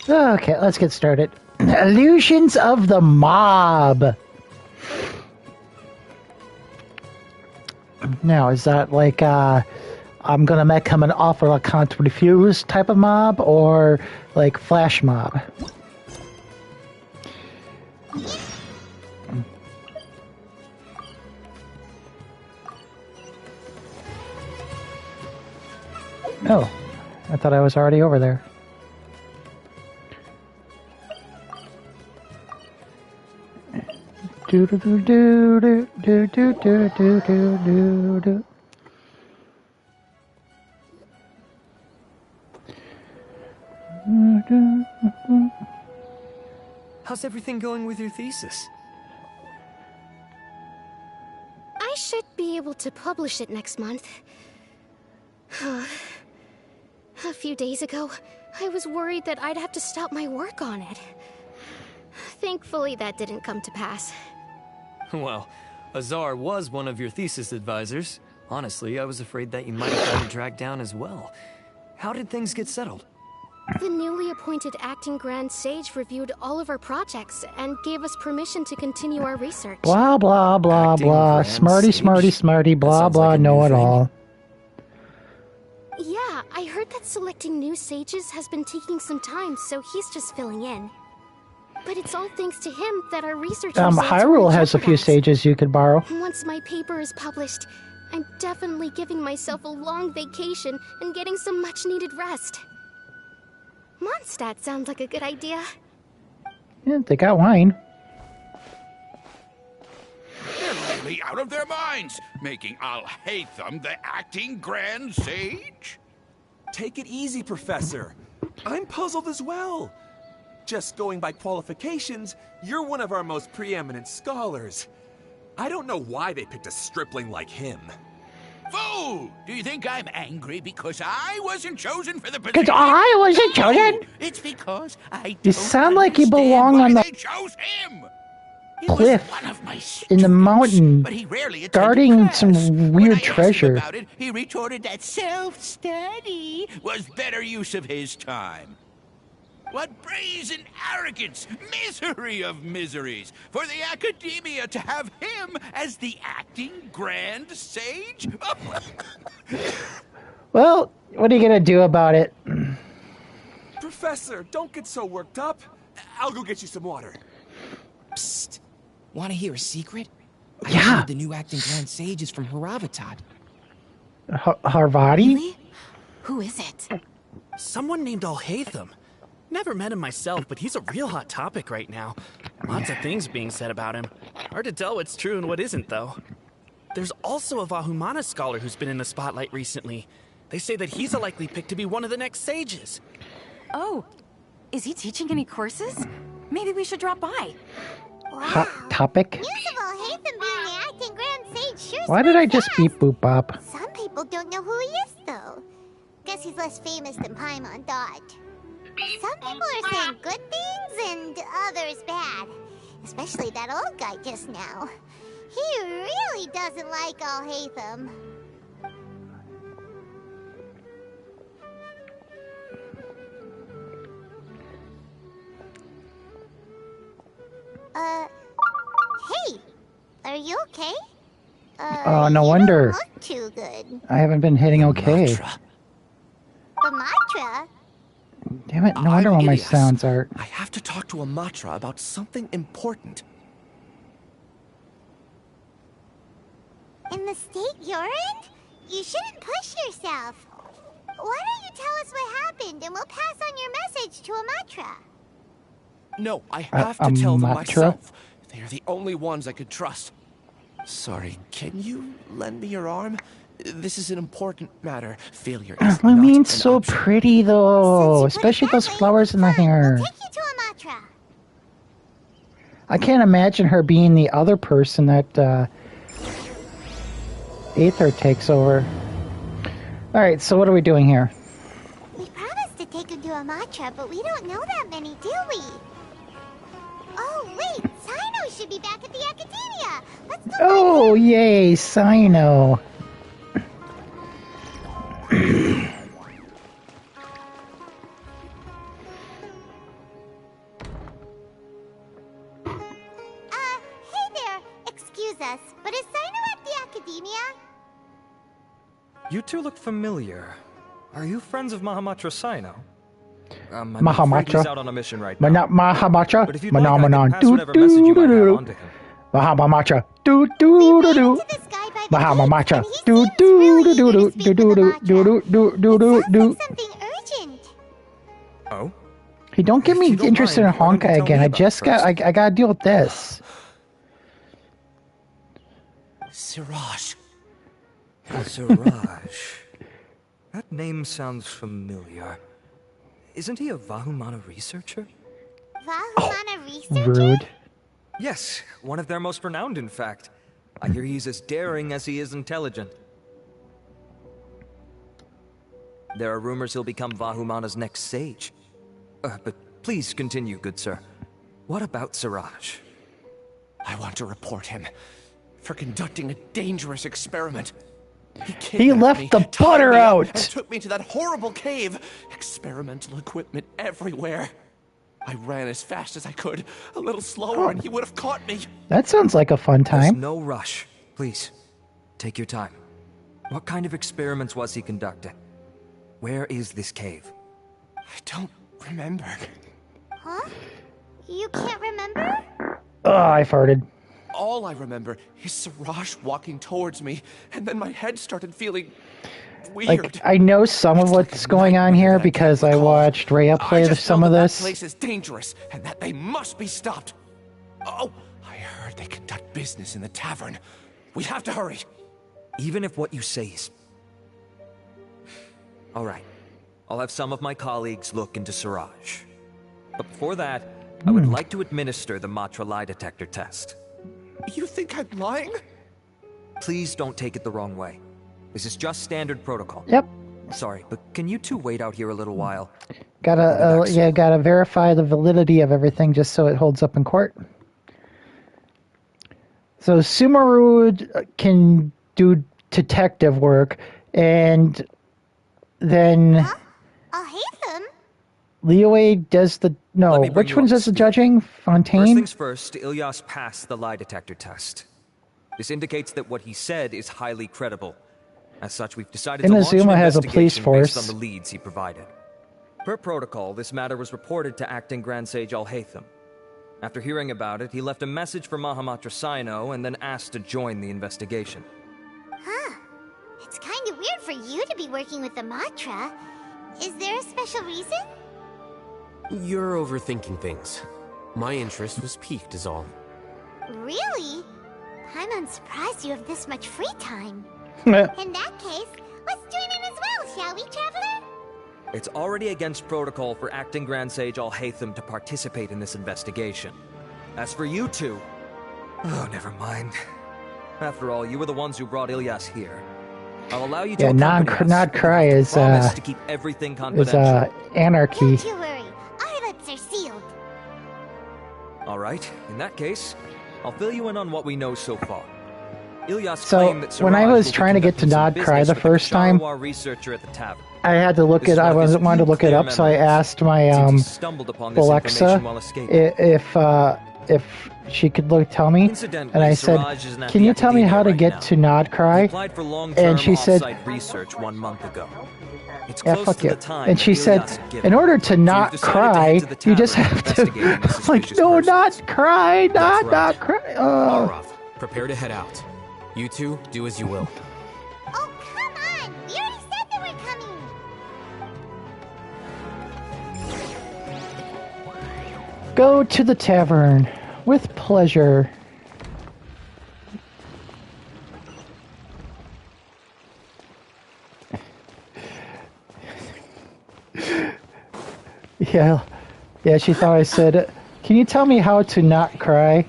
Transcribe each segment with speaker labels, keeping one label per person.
Speaker 1: Okay, let's get started. Illusions of the Mob. Now, is that like, I'm gonna make him an offer I can't refuse type of mob, or like flash mob? Oh, I thought I was already over there. Do do do do do do do do do do do.
Speaker 2: How's everything going with your thesis?
Speaker 3: I should be able to publish it next month. A few days ago, I was worried that I'd have to stop my work on it. Thankfully, that didn't come to pass.
Speaker 2: Well, Azar was one of your thesis advisors. Honestly, I was afraid that you might have gotten dragged down as well. How did things get settled?
Speaker 3: The newly appointed acting Grand Sage reviewed all of our projects and gave us permission to continue our research.
Speaker 1: Blah, blah, blah,
Speaker 2: Acting
Speaker 1: blah.
Speaker 2: Grand
Speaker 1: Smarty,
Speaker 2: Sage?
Speaker 1: smarty, smarty, blah,
Speaker 2: sounds
Speaker 1: blah,
Speaker 2: like a new
Speaker 1: know-it-all.
Speaker 3: Yeah, I heard that selecting new sages has been taking some time, so he's just filling in. But it's all thanks to him that our research results were
Speaker 1: Hyrule has a few
Speaker 3: jeopardized.
Speaker 1: sages you could borrow.
Speaker 3: Once my paper is published, I'm definitely giving myself a long vacation and getting some much-needed rest. Mondstadt sounds like a good idea.
Speaker 1: Yeah, they got wine.
Speaker 4: They're really out of their minds, making Alhaitham the acting Grand Sage?
Speaker 5: Take it easy, Professor. I'm puzzled as well. Just going by qualifications, you're one of our most preeminent scholars. I don't know why they picked a stripling like him.
Speaker 4: Fool! Do you think I'm angry because I wasn't chosen for the
Speaker 1: Because
Speaker 4: position?
Speaker 1: I wasn't chosen!
Speaker 4: It's because I
Speaker 1: You
Speaker 4: don't
Speaker 1: sound like you
Speaker 4: understand
Speaker 1: belong
Speaker 4: why
Speaker 1: on the
Speaker 4: they chose him. He
Speaker 1: cliff
Speaker 4: was one of my
Speaker 1: in the
Speaker 4: students,
Speaker 1: mountain,
Speaker 4: but he rarely attended
Speaker 1: guarding
Speaker 4: class.
Speaker 1: some
Speaker 4: When
Speaker 1: weird
Speaker 4: I asked him
Speaker 1: treasure.
Speaker 4: about it, he retorted that self-study was better use of his time. What brazen arrogance, misery of miseries, for the Academia to have him as the acting Grand Sage?
Speaker 1: Well, what are you gonna do about it?
Speaker 5: Professor, don't get so worked up. I'll go get you some water.
Speaker 6: Psst. Want to hear a secret? I
Speaker 1: Yeah.
Speaker 6: heard the new acting Grand Sage is from Haravatat.
Speaker 1: Harvati?
Speaker 7: Really? Who is it?
Speaker 8: Someone named Alhaitham. Never met him myself, but he's a real hot topic right now. Lots of things being said about him. Hard to tell what's true and what isn't, though. There's also a Vahumana scholar who's been in the spotlight recently. They say that he's a likely pick to be one of the next sages.
Speaker 7: Oh, is he teaching any courses? Maybe we should drop by.
Speaker 1: Hot topic?
Speaker 9: News of Alhaitham being the acting Grand Sage sure
Speaker 1: Why did I just
Speaker 9: fast.
Speaker 1: beep boop bop?
Speaker 9: Some people don't know who he is, though. Guess he's less famous than Paimon Dot. Some people are saying good things and others bad. Especially that old guy just now. He really doesn't like Alhaitham. Hey, are you okay?
Speaker 1: Oh, no
Speaker 9: you
Speaker 1: wonder.
Speaker 9: Don't look too good.
Speaker 1: I haven't been hitting okay.
Speaker 5: Mantra.
Speaker 9: The mantra?
Speaker 1: Damn it, no wonder
Speaker 5: I'm
Speaker 1: all my
Speaker 5: Ilias.
Speaker 1: sounds are...
Speaker 5: I have to talk to Amatra about something important.
Speaker 9: In the state you're in? You shouldn't push yourself. Why don't you tell us what happened and we'll pass on your message to Amatra?
Speaker 5: No, I have to tell them
Speaker 1: Amatra?
Speaker 5: myself. They are the only ones I could trust. Sorry, can you lend me your arm? This is an important matter. Failure is
Speaker 1: I
Speaker 5: not
Speaker 1: mean,
Speaker 5: an
Speaker 1: so
Speaker 5: option.
Speaker 1: pretty though.
Speaker 9: Since you put it
Speaker 1: Especially
Speaker 9: that
Speaker 1: those
Speaker 9: way,
Speaker 1: flowers in the
Speaker 9: fine,
Speaker 1: hair.
Speaker 9: We'll take you to Amatra.
Speaker 1: I can't imagine her being the other person that Aether takes over. Alright, so what are we doing here?
Speaker 9: We promised to take you to Amatra, but we don't know that many, do we? Oh, wait, Sino should be back at the Academia. Let's go.
Speaker 1: Oh, yay, Sino.
Speaker 9: us, but is Sino at the Academia?
Speaker 10: You two look familiar. Are you friends of Mahamatra Sino? I'm afraid
Speaker 1: Mahamatra.
Speaker 10: he's out on a mission right now.
Speaker 1: Mahamatra.
Speaker 10: But if you'd like, I can pass whatever message you might have on to him.
Speaker 1: Mahamatra.
Speaker 9: We ran into this guy by the
Speaker 1: Mahamatra.
Speaker 9: gate, and he seems really eager to speak with the Matra. It sounds like something urgent.
Speaker 10: Oh?
Speaker 1: Hey, don't get me
Speaker 10: If you don't
Speaker 1: interested in
Speaker 10: mind, why don't you
Speaker 1: Honkai
Speaker 10: tell
Speaker 1: again.
Speaker 10: me
Speaker 1: I
Speaker 10: about
Speaker 1: just
Speaker 10: it
Speaker 1: got.
Speaker 10: first?
Speaker 1: I gotta deal with this.
Speaker 4: Siraj.
Speaker 10: Siraj. That name sounds familiar. Isn't he a Vahumana researcher?
Speaker 9: Vahumana researcher?
Speaker 1: Rude.
Speaker 10: Yes, one of their most renowned, in fact. I hear he's as daring as he is intelligent. There are rumors he'll become Vahumana's next sage. But please continue, good sir. What about Siraj?
Speaker 4: I want to report him for conducting a dangerous experiment.
Speaker 1: He
Speaker 4: kidnapped
Speaker 1: left
Speaker 4: me,
Speaker 1: the
Speaker 4: tied
Speaker 1: butter
Speaker 4: me up,
Speaker 1: out.
Speaker 4: and took me to that horrible cave. Experimental equipment everywhere. I ran as fast as I could, a little slower, and he would have caught me.
Speaker 1: That sounds like a fun
Speaker 10: There's
Speaker 1: time.
Speaker 10: no rush. Please, take your time. What kind of experiments was he conducting? Where is this cave?
Speaker 4: I don't remember.
Speaker 9: Huh? You can't remember?
Speaker 1: I farted.
Speaker 4: All I remember is Siraj walking towards me, and then my head started feeling weird.
Speaker 1: Like, I know some of what's going on here because I watched Rhea
Speaker 4: I
Speaker 1: play
Speaker 4: just
Speaker 1: some
Speaker 4: know
Speaker 1: of
Speaker 4: that
Speaker 1: this.
Speaker 4: That place is dangerous, and that they must be stopped. Oh, I heard they conduct business in the tavern. We have to hurry.
Speaker 10: Even if what you say is... All right. I'll have some of my colleagues look into Siraj. But before that, I would like to administer the Matra lie detector test.
Speaker 4: You think I'm lying?
Speaker 10: Please don't take it the wrong way. This is just standard protocol.
Speaker 1: Yep.
Speaker 10: Sorry, but can you two wait out here a little while?
Speaker 1: Gotta verify the validity of everything just so it holds up in court. So Sumeru can do detective work, and then
Speaker 9: Huh? I'll hate them.
Speaker 1: Liyue does the... No,
Speaker 10: Let me bring
Speaker 1: which
Speaker 10: you
Speaker 1: one
Speaker 10: up to
Speaker 1: does the
Speaker 10: speed.
Speaker 1: judging?
Speaker 10: First
Speaker 1: Fontaine?
Speaker 10: things first, Ilyas passed the lie detector test. This indicates that what he said is highly credible. As such, we've decided to launch an
Speaker 1: Inazuma has a police
Speaker 10: investigation
Speaker 1: force.
Speaker 10: based on the leads he provided. Per protocol, this matter was reported to Acting Grand Sage Alhaitham. After hearing about it, he left a message for Mahamatra Sino and then asked to join the investigation.
Speaker 9: Huh. It's kind of weird for you to be working with the Matra. Is there a special reason?
Speaker 11: You're overthinking things. My interest was piqued is all.
Speaker 9: Really? I'm unsurprised you have this much free time.
Speaker 1: Hmm.
Speaker 9: In that case, let's join in as well, shall we, Traveler?
Speaker 10: It's already against protocol for Acting Grand Sage Alhaitham to participate in this investigation. As for you two... Oh, never mind. After all, you were the ones who brought Ilyas here. I'll allow you to accompany us,
Speaker 1: not
Speaker 10: but
Speaker 1: cry
Speaker 10: you have to
Speaker 1: is,
Speaker 10: promise to keep everything confidential.
Speaker 1: anarchy.
Speaker 9: Don't you worry. Our lips are sealed.
Speaker 10: All right, in that case, I'll fill you in on what we know so far. Ilyas
Speaker 1: So,
Speaker 10: claimed that
Speaker 1: when I
Speaker 10: Siraj
Speaker 1: was
Speaker 10: will be
Speaker 1: trying to get to
Speaker 10: conducting some
Speaker 1: Nod Cry
Speaker 10: business
Speaker 1: the
Speaker 10: with
Speaker 1: first time,
Speaker 10: Sharawa researcher at the tavern.
Speaker 1: I had to look
Speaker 10: This
Speaker 1: it.
Speaker 10: is
Speaker 1: I
Speaker 10: one of his
Speaker 1: wanted to
Speaker 10: few
Speaker 1: look it
Speaker 10: clear
Speaker 1: up, so I
Speaker 10: memories.
Speaker 1: asked my
Speaker 10: Since he stumbled upon this
Speaker 1: Alexa
Speaker 10: information while escaping.
Speaker 1: if she could tell me,
Speaker 10: Incidentally,
Speaker 1: and I said,
Speaker 10: Siraj isn't at
Speaker 1: "Can
Speaker 10: the
Speaker 1: you tell me how to
Speaker 10: academia
Speaker 1: get
Speaker 10: right
Speaker 1: to
Speaker 10: now.
Speaker 1: Nod Cry?"
Speaker 10: He applied for long-term
Speaker 1: And she said,
Speaker 10: off-site research 1 month ago. It's
Speaker 1: "Yeah,
Speaker 10: close
Speaker 1: fuck
Speaker 10: to
Speaker 1: you."
Speaker 10: the time
Speaker 1: And she
Speaker 10: that
Speaker 1: said,
Speaker 10: Ilyas had given.
Speaker 1: "In order to
Speaker 10: So
Speaker 1: not
Speaker 10: we've decided to
Speaker 1: cry,
Speaker 10: head to the
Speaker 1: you just
Speaker 10: tavern
Speaker 1: have to
Speaker 10: investigating the
Speaker 1: like
Speaker 10: suspicious
Speaker 1: no,
Speaker 10: persons.
Speaker 1: not cry,
Speaker 11: That's
Speaker 1: not
Speaker 11: right.
Speaker 1: cry."
Speaker 11: Alrav, prepare to head out. You two, do as you will.
Speaker 9: Oh, come on! We already said that we're coming!
Speaker 1: Go to the tavern with pleasure. Yeah, she thought I said, "Can you tell me how to not cry?"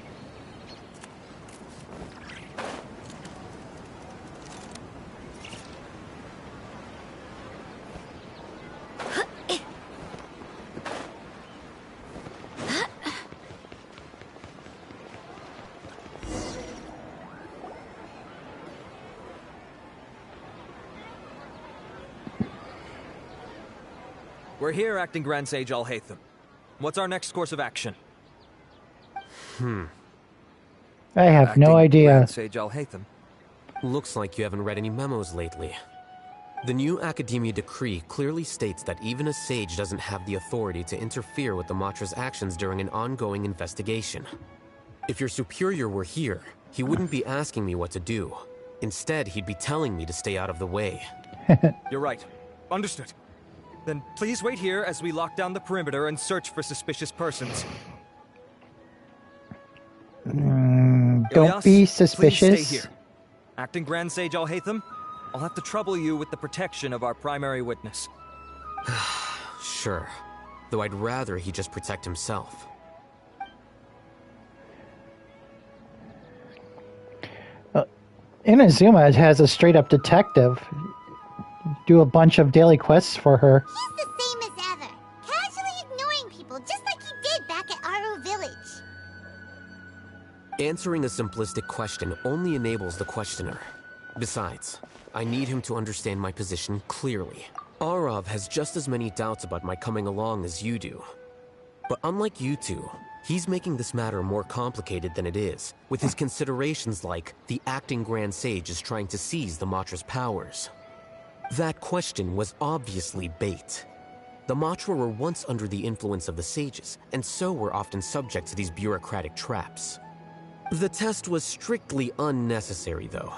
Speaker 10: We're here, Acting Grand Sage Alhaitham. What's our next course of action?
Speaker 1: I have no idea.
Speaker 10: Grand Sage Alhaitham.
Speaker 11: Looks like you haven't read any memos lately. The new Academia decree clearly states that even a sage doesn't have the authority to interfere with the Matra's actions during an ongoing investigation. If your superior were here, he wouldn't be asking me what to do. Instead, he'd be telling me to stay out of the way.
Speaker 10: You're right. Understood. Then please wait here as we lock down the perimeter and search for suspicious persons.
Speaker 1: Don't
Speaker 10: Ilyas,
Speaker 1: be
Speaker 10: please
Speaker 1: suspicious.
Speaker 10: stay here. Acting Grand Sage Alhaitham, I'll have to trouble you with the protection of our primary witness.
Speaker 11: Sure. Though I'd rather he just protect himself.
Speaker 1: Inazuma has a straight-up detective. Do a bunch of daily quests for her.
Speaker 9: He's the same as ever, casually ignoring people just like he did back at Aru Village.
Speaker 11: Answering a simplistic question only enables the questioner. Besides, I need him to understand my position clearly. Arav has just as many doubts about my coming along as you do. But unlike you two, he's making this matter more complicated than it is, with his considerations like the acting Grand Sage is trying to seize the Matra's powers. That question was obviously bait. The Matra were once under the influence of the sages, and so were often subject to these bureaucratic traps. The test was strictly unnecessary, though.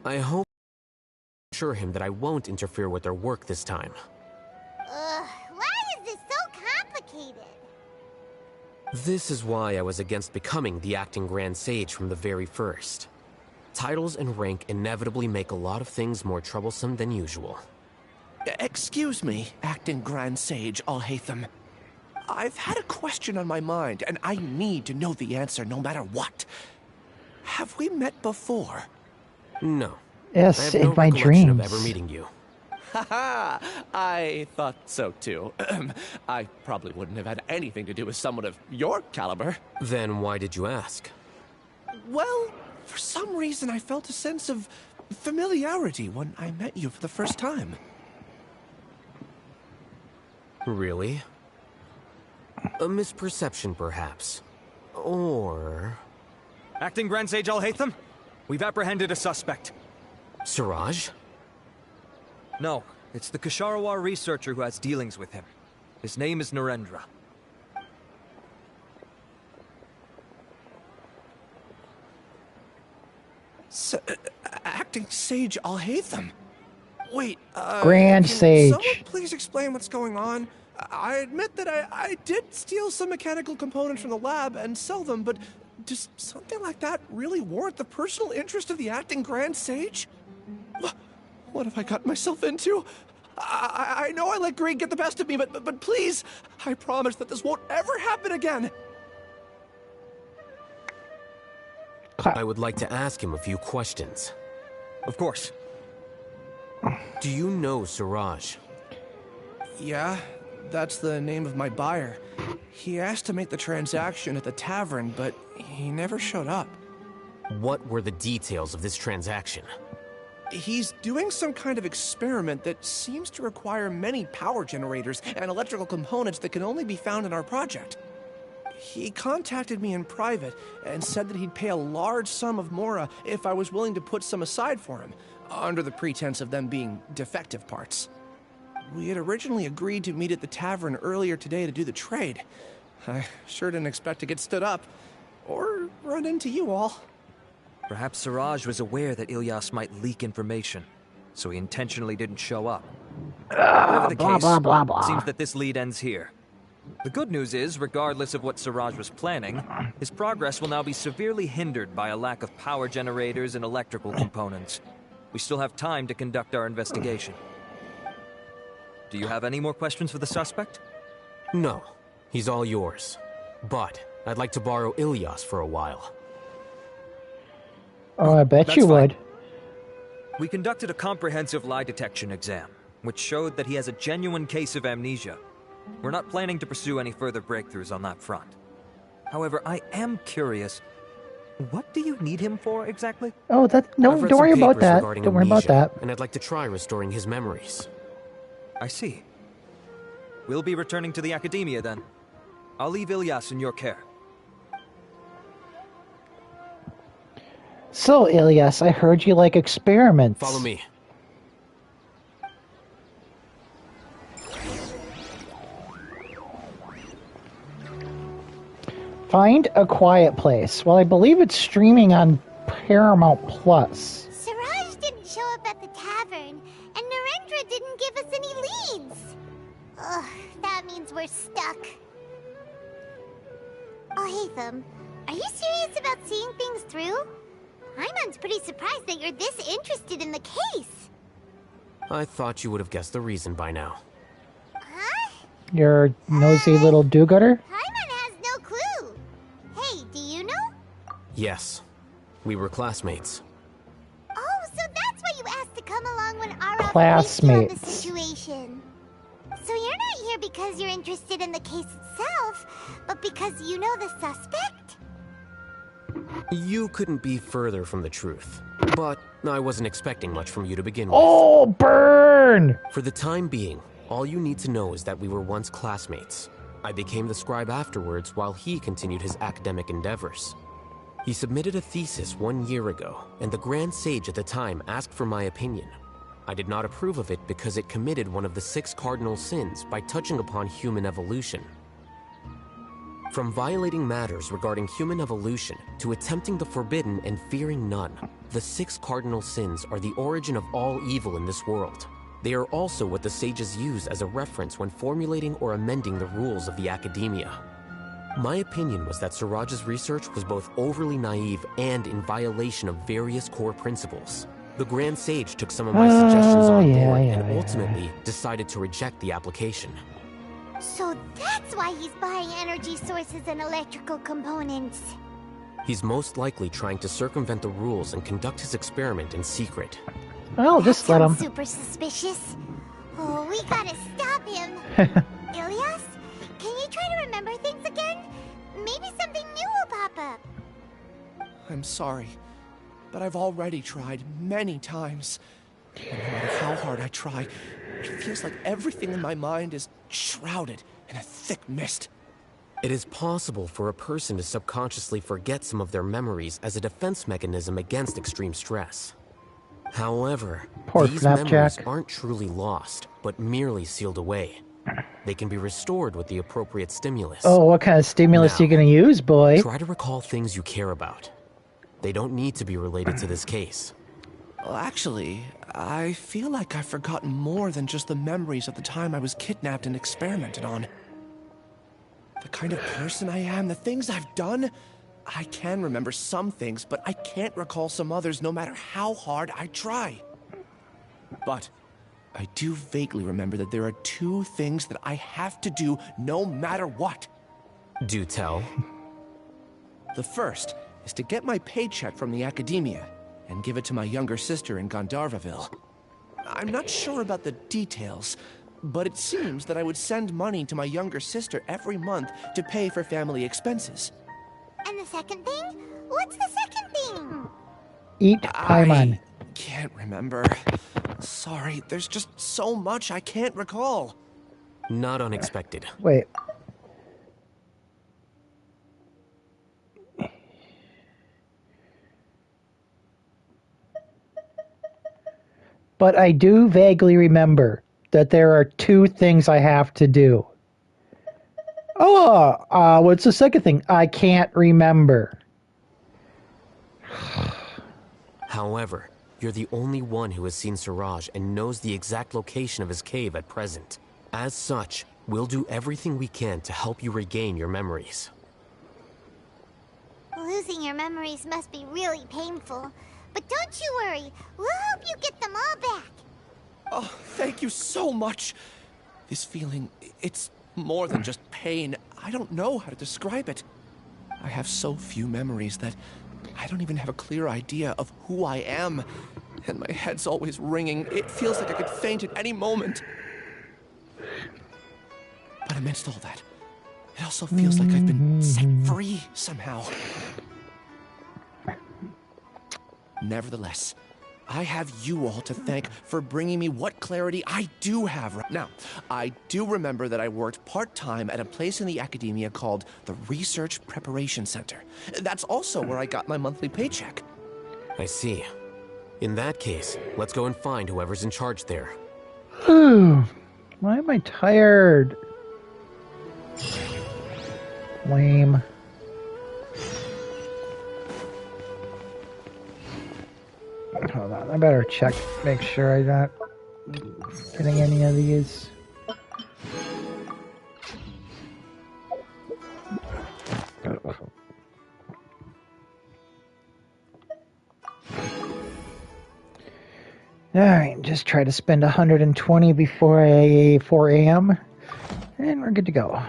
Speaker 11: I hope to assure him that I won't interfere with their work this time.
Speaker 9: Why is this so complicated?
Speaker 11: This is why I was against becoming the acting Grand Sage from the very first. Titles and rank inevitably make a lot of things more troublesome than usual.
Speaker 12: Excuse me, acting Grand Sage Alhaitham. I've had a question on my mind, and I need to know the answer no matter what. Have we met before?
Speaker 11: No.
Speaker 1: Yes,
Speaker 11: I have
Speaker 1: in
Speaker 11: no
Speaker 1: my
Speaker 11: recollection of
Speaker 1: dreams.
Speaker 11: ever meeting you.
Speaker 12: Haha, I thought so too. I probably wouldn't have had anything to do with someone of your caliber.
Speaker 11: Then why did you ask?
Speaker 12: Well, for some reason I felt a sense of familiarity when I met you for the first time.
Speaker 11: Really? A misperception, perhaps. Or...
Speaker 10: Acting Grand Sage Alhaitham, we've apprehended a suspect.
Speaker 11: Siraj?
Speaker 10: No, it's the Ksharawar researcher who has dealings with him. His name is Narendra.
Speaker 12: Acting Sage Alhaitham? Wait,
Speaker 1: Grand
Speaker 12: can
Speaker 1: Sage.
Speaker 12: someone please explain what's going on? I admit that I did steal some mechanical components from the lab and sell them, but does something like that really warrant the personal interest of the acting Grand Sage? What have I gotten myself into? I know I let greed get the best of me, but please, I promise that this won't ever happen again.
Speaker 11: I would like to ask him a few questions.
Speaker 10: Of course.
Speaker 11: Do you know Siraj?
Speaker 12: Yeah, that's the name of my buyer. He asked to make the transaction at the tavern, but he never showed up.
Speaker 11: What were the details of this transaction?
Speaker 12: He's doing some kind of experiment that seems to require many power generators and electrical components that can only be found in our project. He contacted me in private and said that he'd pay a large sum of Mora if I was willing to put some aside for him, under the pretense of them being defective parts. We had originally agreed to meet at the tavern earlier today to do the trade. I sure didn't expect to get stood up, or run into you all.
Speaker 10: Perhaps Siraj was aware that Ilyas might leak information, so he intentionally didn't show up. Whatever the case, it seems that this lead ends here. The good news is, regardless of what Siraj was planning, his progress will now be severely hindered by a lack of power generators and electrical components. We still have time to conduct our investigation. Do you have any more questions for the suspect?
Speaker 11: No. He's all yours. But I'd like to borrow Ilyas for a while.
Speaker 1: Oh, I bet
Speaker 10: That's
Speaker 1: you
Speaker 10: fine.
Speaker 1: would.
Speaker 10: We conducted a comprehensive lie detection exam, which showed that he has a genuine case of amnesia. We're not planning to pursue any further breakthroughs on that front. However, I am curious, what do you need him for exactly?
Speaker 1: Oh,
Speaker 11: I've read
Speaker 1: don't
Speaker 11: some
Speaker 1: worry about
Speaker 11: papers
Speaker 1: that.
Speaker 11: regarding
Speaker 1: Don't worry about
Speaker 11: amnesia,
Speaker 1: that.
Speaker 11: And I'd like to try restoring his memories.
Speaker 10: I see. We'll be returning to the Academia then. I'll leave Ilyas in your care.
Speaker 1: So, Ilias, I heard you like experiments.
Speaker 11: Follow me.
Speaker 1: Find a quiet place. Well, I believe it's streaming on Paramount Plus.
Speaker 9: Siraj didn't show up at the tavern, and Narendra didn't give us any leads. Ugh, that means we're stuck. Oh, Haytham, are you serious about seeing things through? Paimon's pretty surprised that you're this interested in the case.
Speaker 11: I thought you would have guessed the reason by now.
Speaker 9: Huh?
Speaker 1: Your nosy little do-gooder?
Speaker 9: Paimon has no clue. Hey, do you know?
Speaker 11: Yes. We were classmates.
Speaker 9: Oh, so that's why you asked to come along when Ara
Speaker 1: Classmates.
Speaker 9: briefed you on the situation. So you're not here because you're interested in the case itself, but because you know the suspect?
Speaker 11: You couldn't be further from the truth. But I wasn't expecting much from you to begin with.
Speaker 1: Oh, burn!
Speaker 11: For the time being, all you need to know is that we were once classmates. I became the scribe afterwards while he continued his academic endeavors. He submitted a thesis 1 year ago, and the Grand Sage at the time asked for my opinion. I did not approve of it because it committed one of the 6 cardinal sins by touching upon human evolution. From violating matters regarding human evolution to attempting the forbidden and fearing none, the 6 cardinal sins are the origin of all evil in this world. They are also what the sages use as a reference when formulating or amending the rules of the academia. My opinion was that Siraj's research was both overly naive and in violation of various core principles. The Grand Sage took some of my suggestions on board and ultimately decided to reject the application.
Speaker 9: So that's why he's buying energy sources and electrical components.
Speaker 11: He's most likely trying to circumvent the rules and conduct his experiment in secret.
Speaker 1: Oh, just let him.
Speaker 9: Super suspicious. Oh, we gotta stop him. Ilias, can you try to remember things again? Maybe something new will pop up.
Speaker 12: I'm sorry, but I've already tried many times. And no matter how hard I try, it feels like everything in my mind is shrouded in a thick mist.
Speaker 11: It is possible for a person to subconsciously forget some of their memories as a defense mechanism against extreme stress. However, these memories aren't truly lost, but merely sealed away. They can be restored with the appropriate stimulus.
Speaker 1: Oh, what kind of stimulus are you going to use, boy?
Speaker 11: Try to recall things you care about. They don't need to be related to this case.
Speaker 12: Well, actually, I feel like I've forgotten more than just the memories of the time I was kidnapped and experimented on. The kind of person I am, the things I've done, I can remember some things, but I can't recall some others no matter how hard I try. But I do vaguely remember that there are 2 things that I have to do no matter what.
Speaker 11: Do tell.
Speaker 12: The first is to get my paycheck from the academia and give it to my younger sister in Gandharvaville. I'm not sure about the details, but it seems that I would send money to my younger sister every month to pay for family expenses.
Speaker 9: And the second thing? What's the second thing?
Speaker 1: Eat Paimon.
Speaker 12: I can't remember. Sorry, there's just so much I can't recall.
Speaker 11: Not unexpected.
Speaker 1: Wait. But I do vaguely remember that there are 2 things I have to do. Oh, what's the second thing? I can't remember.
Speaker 11: However, you're the only one who has seen Siraj and knows the exact location of his cave at present. As such, we'll do everything we can to help you regain your memories.
Speaker 9: Losing your memories must be really painful. But don't you worry, we'll help you get them all back.
Speaker 12: Oh, thank you so much. This feeling, it's more than just pain. I don't know how to describe it. I have so few memories that I don't even have a clear idea of who I am. And my head's always ringing. It feels like I could faint at any moment. But amidst all that, it also feels like I've been set free somehow. Nevertheless, I have you all to thank for bringing me what clarity I do have right now. I do remember that I worked part-time at a place in the academia called the Research Preparation Center. That's also where I got my monthly paycheck.
Speaker 11: I see. In that case, let's go and find whoever's in charge there.
Speaker 1: Why am I tired? Lame. Hold on, I better check, make sure I'm not getting any of these. Alright, just try to spend 120 before 4 a.m. and we're good to go.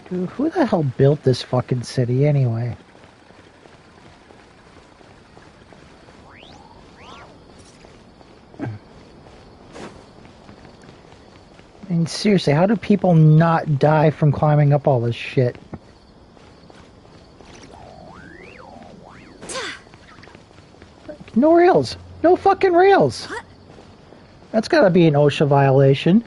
Speaker 1: Who the hell built this fucking city anyway? I mean, seriously, how do people not die from climbing up all this shit? No rails. No fucking rails. That's gotta be an OSHA violation.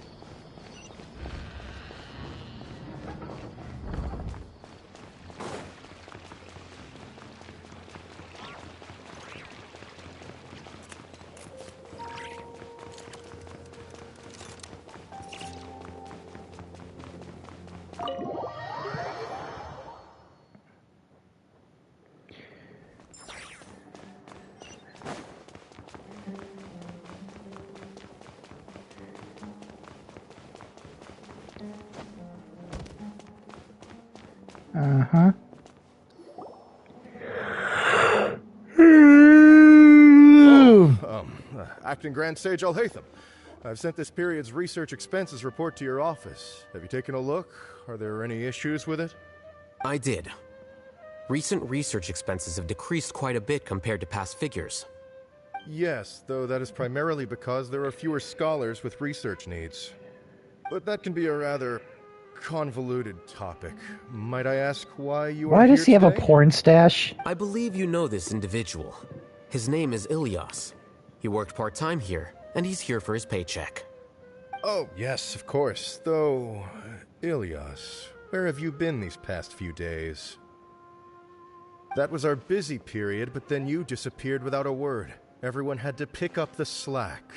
Speaker 1: Uh-huh.
Speaker 13: Acting Grand Sage Alhaitham. I've sent this period's research expenses report to your office. Have you taken a look? Are there any issues with it?
Speaker 11: I did. Recent research expenses have decreased quite a bit compared to past figures.
Speaker 13: Yes, though that is primarily because there are fewer scholars with research needs. But that can be a rather convoluted topic. Might I ask why you are here?
Speaker 1: Why does he have a
Speaker 13: today?
Speaker 1: porn stash?
Speaker 11: I believe you know this individual. His name is Ilias. He worked part-time here, and he's here for his paycheck.
Speaker 13: Oh, yes, of course. Though, Ilias, where have you been these past few days? That was our busy period, but then you disappeared without a word. Everyone had to pick up the slack.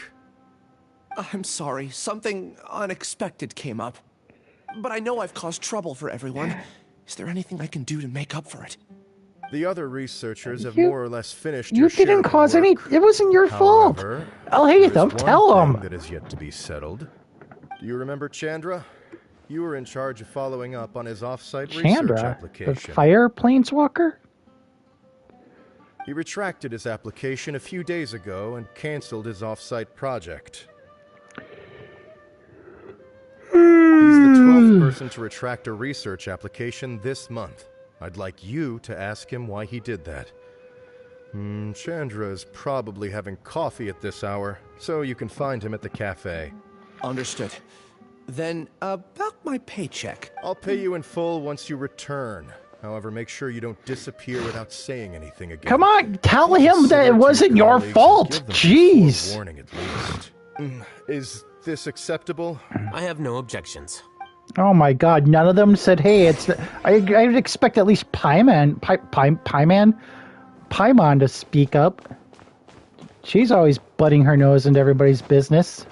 Speaker 12: I'm sorry, something unexpected came up. But I know I've caused trouble for everyone. Is there anything I can do to make up for it?
Speaker 13: The other researchers have more or less finished
Speaker 1: You
Speaker 13: your
Speaker 1: didn't
Speaker 13: share of the
Speaker 1: cause
Speaker 13: work.
Speaker 1: any. It wasn't your fault.
Speaker 13: However,
Speaker 1: Alhaitham,
Speaker 13: there's
Speaker 1: tell
Speaker 13: one
Speaker 1: him.
Speaker 13: thing that is yet to be settled. Do you remember Chandra? You were in charge of following up on his off-site research
Speaker 1: Chandra, the
Speaker 13: application.
Speaker 1: fire planeswalker?
Speaker 13: He retracted his application a few days ago and canceled his off-site project. He's the 12th person to retract a research application this month. I'd like you to ask him why he did that. Chandra is probably having coffee at this hour, so you can find him at the cafe.
Speaker 12: Understood. Then, about my paycheck.
Speaker 13: I'll pay you in full once you return. However, make sure you don't disappear without saying anything again.
Speaker 1: Come on, tell him that it wasn't your fault. Jeez.
Speaker 13: Warning at least. Is this acceptable?
Speaker 11: I have no objections.
Speaker 1: Oh my god, none of them said, hey, it's... I'd expect at least Paimon to speak up. She's always butting her nose into everybody's business.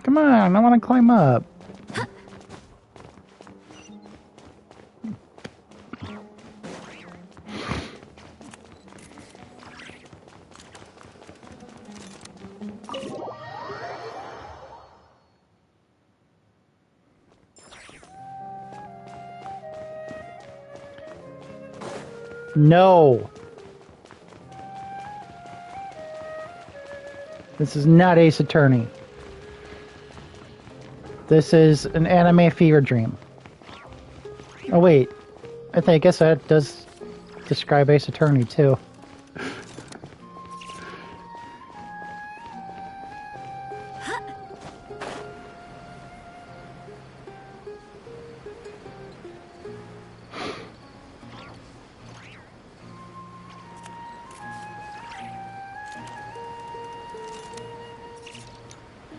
Speaker 1: Come on, I want to climb up. No. This is not Ace Attorney. This is an anime fever dream. Oh wait, I guess that does describe Ace Attorney too.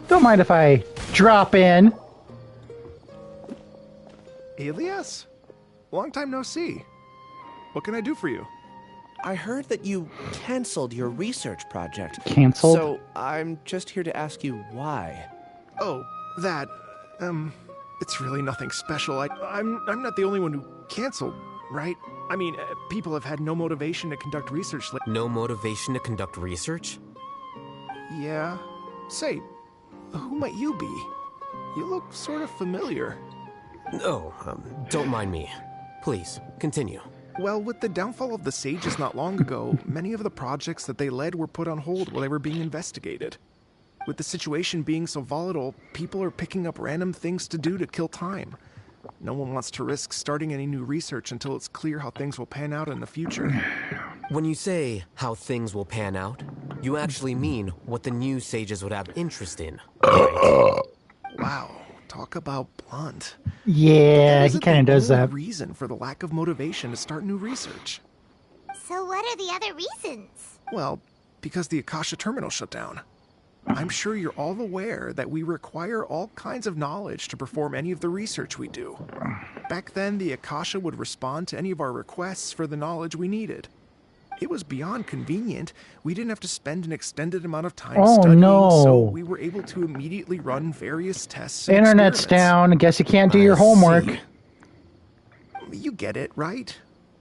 Speaker 1: Don't mind if I drop in.
Speaker 12: Alias? Long time no see. What can I do for you? I heard that you canceled your research project.
Speaker 1: Canceled?
Speaker 12: So I'm just here to ask you why. Oh, that. It's really nothing special. I'm not the only one who canceled, right? I mean, people have had no motivation to conduct research.
Speaker 11: No motivation to conduct research?
Speaker 12: Yeah. Say, who might you be? You look sort of familiar.
Speaker 11: Oh, don't mind me. Please, continue.
Speaker 12: Well, with the downfall of the Sages not long ago, many of the projects that they led were put on hold while they were being investigated. With the situation being so volatile, people are picking up random things to do to kill time. No one wants to risk starting any new research until it's clear how things will pan out in the future.
Speaker 11: When you say how things will pan out, you actually mean what the new Sages would have interest in. Right?
Speaker 12: Wow, talk about blunt.
Speaker 1: Yeah, he kind of does that.
Speaker 12: Reason for the lack of motivation to start new research.
Speaker 9: So what are the other reasons?
Speaker 12: Well, because the Akasha terminal shut down. I'm sure you're all aware that we require all kinds of knowledge to perform any of the research we do. Back then, the Akasha would respond to any of our requests for the knowledge we needed. It was beyond convenient. We didn't have to spend an extended amount of time studying, so we were able to immediately run various tests and
Speaker 1: Internet's down. I guess you can't do your homework.
Speaker 12: You get it, right?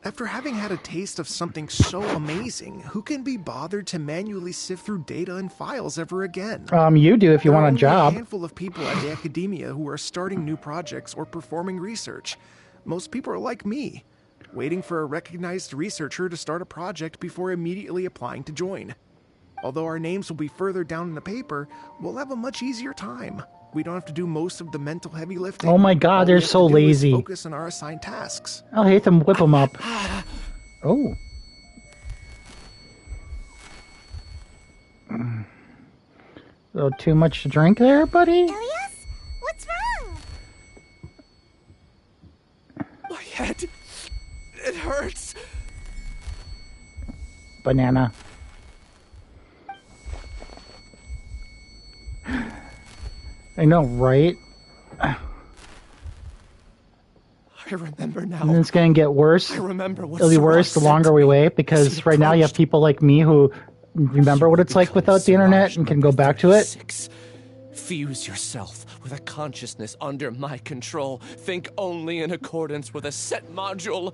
Speaker 12: After having had a taste of something so amazing, who can be bothered to manually sift through data and files ever again?
Speaker 1: You do if you want a
Speaker 12: There are
Speaker 1: job.
Speaker 12: only a handful of people at the academia who are starting new projects or performing research. Most people are like me, waiting for a recognized researcher to start a project before immediately applying to join. Although our names will be further down in the paper, we'll have a much easier time. We don't have to do most of the mental heavy lifting.
Speaker 1: Oh my god,
Speaker 12: All
Speaker 1: they're
Speaker 12: we have
Speaker 1: so
Speaker 12: to do is
Speaker 1: lazy.
Speaker 12: Focus on our assigned tasks.
Speaker 1: I'll hate them, whip them up. Oh. So too much to drink there, buddy?
Speaker 9: Elias? What's wrong?
Speaker 12: My head. It hurts.
Speaker 1: Banana. I know, right?
Speaker 12: I remember now.
Speaker 1: And it's gonna get worse.
Speaker 12: I remember what
Speaker 1: It'll be worse
Speaker 12: Siraj
Speaker 1: the
Speaker 12: said
Speaker 1: longer
Speaker 12: to
Speaker 1: we
Speaker 12: me
Speaker 1: wait,
Speaker 12: as
Speaker 1: because
Speaker 12: he
Speaker 1: right now you have
Speaker 12: approached.
Speaker 1: people like me who remember what it's like without the internet and can go back to it.
Speaker 12: Fuse yourself with a consciousness under my control. Think only in accordance with a set module,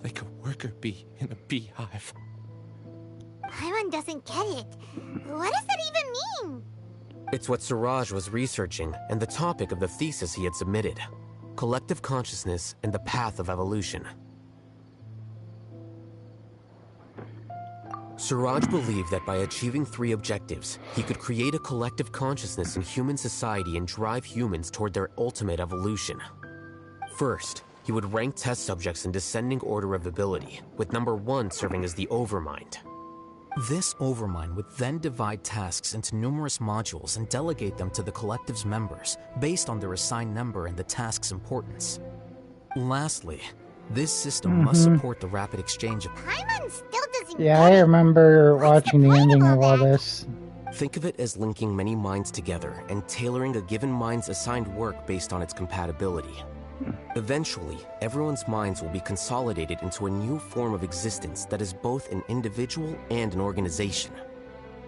Speaker 12: like a worker bee in a beehive.
Speaker 9: Paimon doesn't get it. What does that even mean?
Speaker 11: It's what Siraj was researching and the topic of the thesis he had submitted. Collective consciousness and the path of evolution. Siraj believed that by achieving 3 objectives, he could create a collective consciousness in human society and drive humans toward their ultimate evolution. First, he would rank test subjects in descending order of ability, with number 1 serving as the Overmind. This Overmind would then divide tasks into numerous modules and delegate them to the collective's members, based on their assigned number and the task's importance. Lastly, this system must support the rapid exchange of...
Speaker 9: Paimon still doesn't
Speaker 1: Yeah, I remember watching the ending of all this.
Speaker 11: Think of it as linking many minds together and tailoring a given mind's assigned work based on its compatibility. Eventually, everyone's minds will be consolidated into a new form of existence that is both an individual and an organization.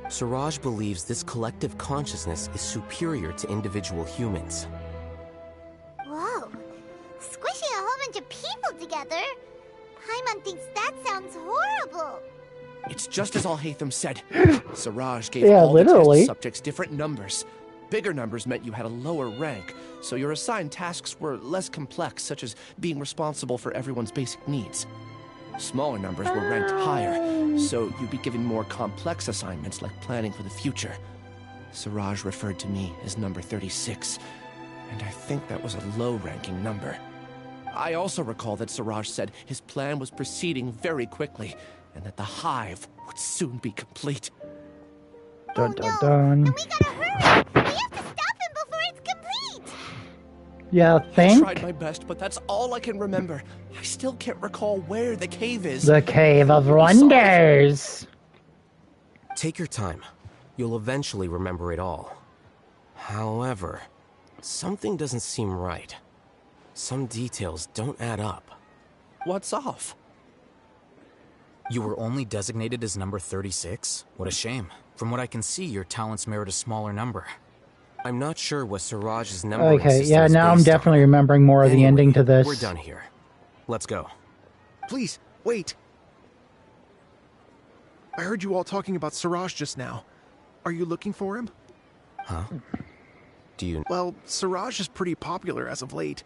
Speaker 11: Siraj believes this collective consciousness is superior to individual humans.
Speaker 9: Whoa. Squishing a whole bunch of people together? Paimon thinks that sounds horrible.
Speaker 12: It's just as Alhaitham said. Siraj gave
Speaker 1: Yeah,
Speaker 12: all the
Speaker 1: literally.
Speaker 12: test subjects different numbers. Bigger numbers meant you had a lower rank, so your assigned tasks were less complex, such as being responsible for everyone's basic needs. Smaller numbers were ranked higher, so you'd be given more complex assignments like planning for the future. Siraj referred to me as number 36, and I think that was a low-ranking number. I also recall that Siraj said his plan was proceeding very quickly, and that the hive would soon be complete.
Speaker 1: Dun dun dun.
Speaker 9: We gotta hurry! We have to stop him before it's complete!
Speaker 1: Yeah,
Speaker 12: I
Speaker 1: think?
Speaker 12: tried my best, but that's all I can remember. I still can't recall where the cave is.
Speaker 1: The Cave of Wonders.
Speaker 11: Take your time. You'll eventually remember it all. However, something doesn't seem right. Some details don't add up.
Speaker 12: What's off?
Speaker 14: You were only designated as number 36? What a shame. From what I can see, your talents merit a smaller number.
Speaker 11: I'm not sure what Siraj's numbering
Speaker 1: Okay,
Speaker 11: system
Speaker 1: yeah,
Speaker 11: is
Speaker 1: now I'm
Speaker 11: based on.
Speaker 1: definitely remembering more of the
Speaker 11: Anyway,
Speaker 1: ending to this.
Speaker 11: We're done here. Let's go.
Speaker 15: Please, wait. I heard you all talking about Siraj just now. Are you looking for him?
Speaker 11: Huh? Do you...
Speaker 15: Well, Siraj is pretty popular as of late.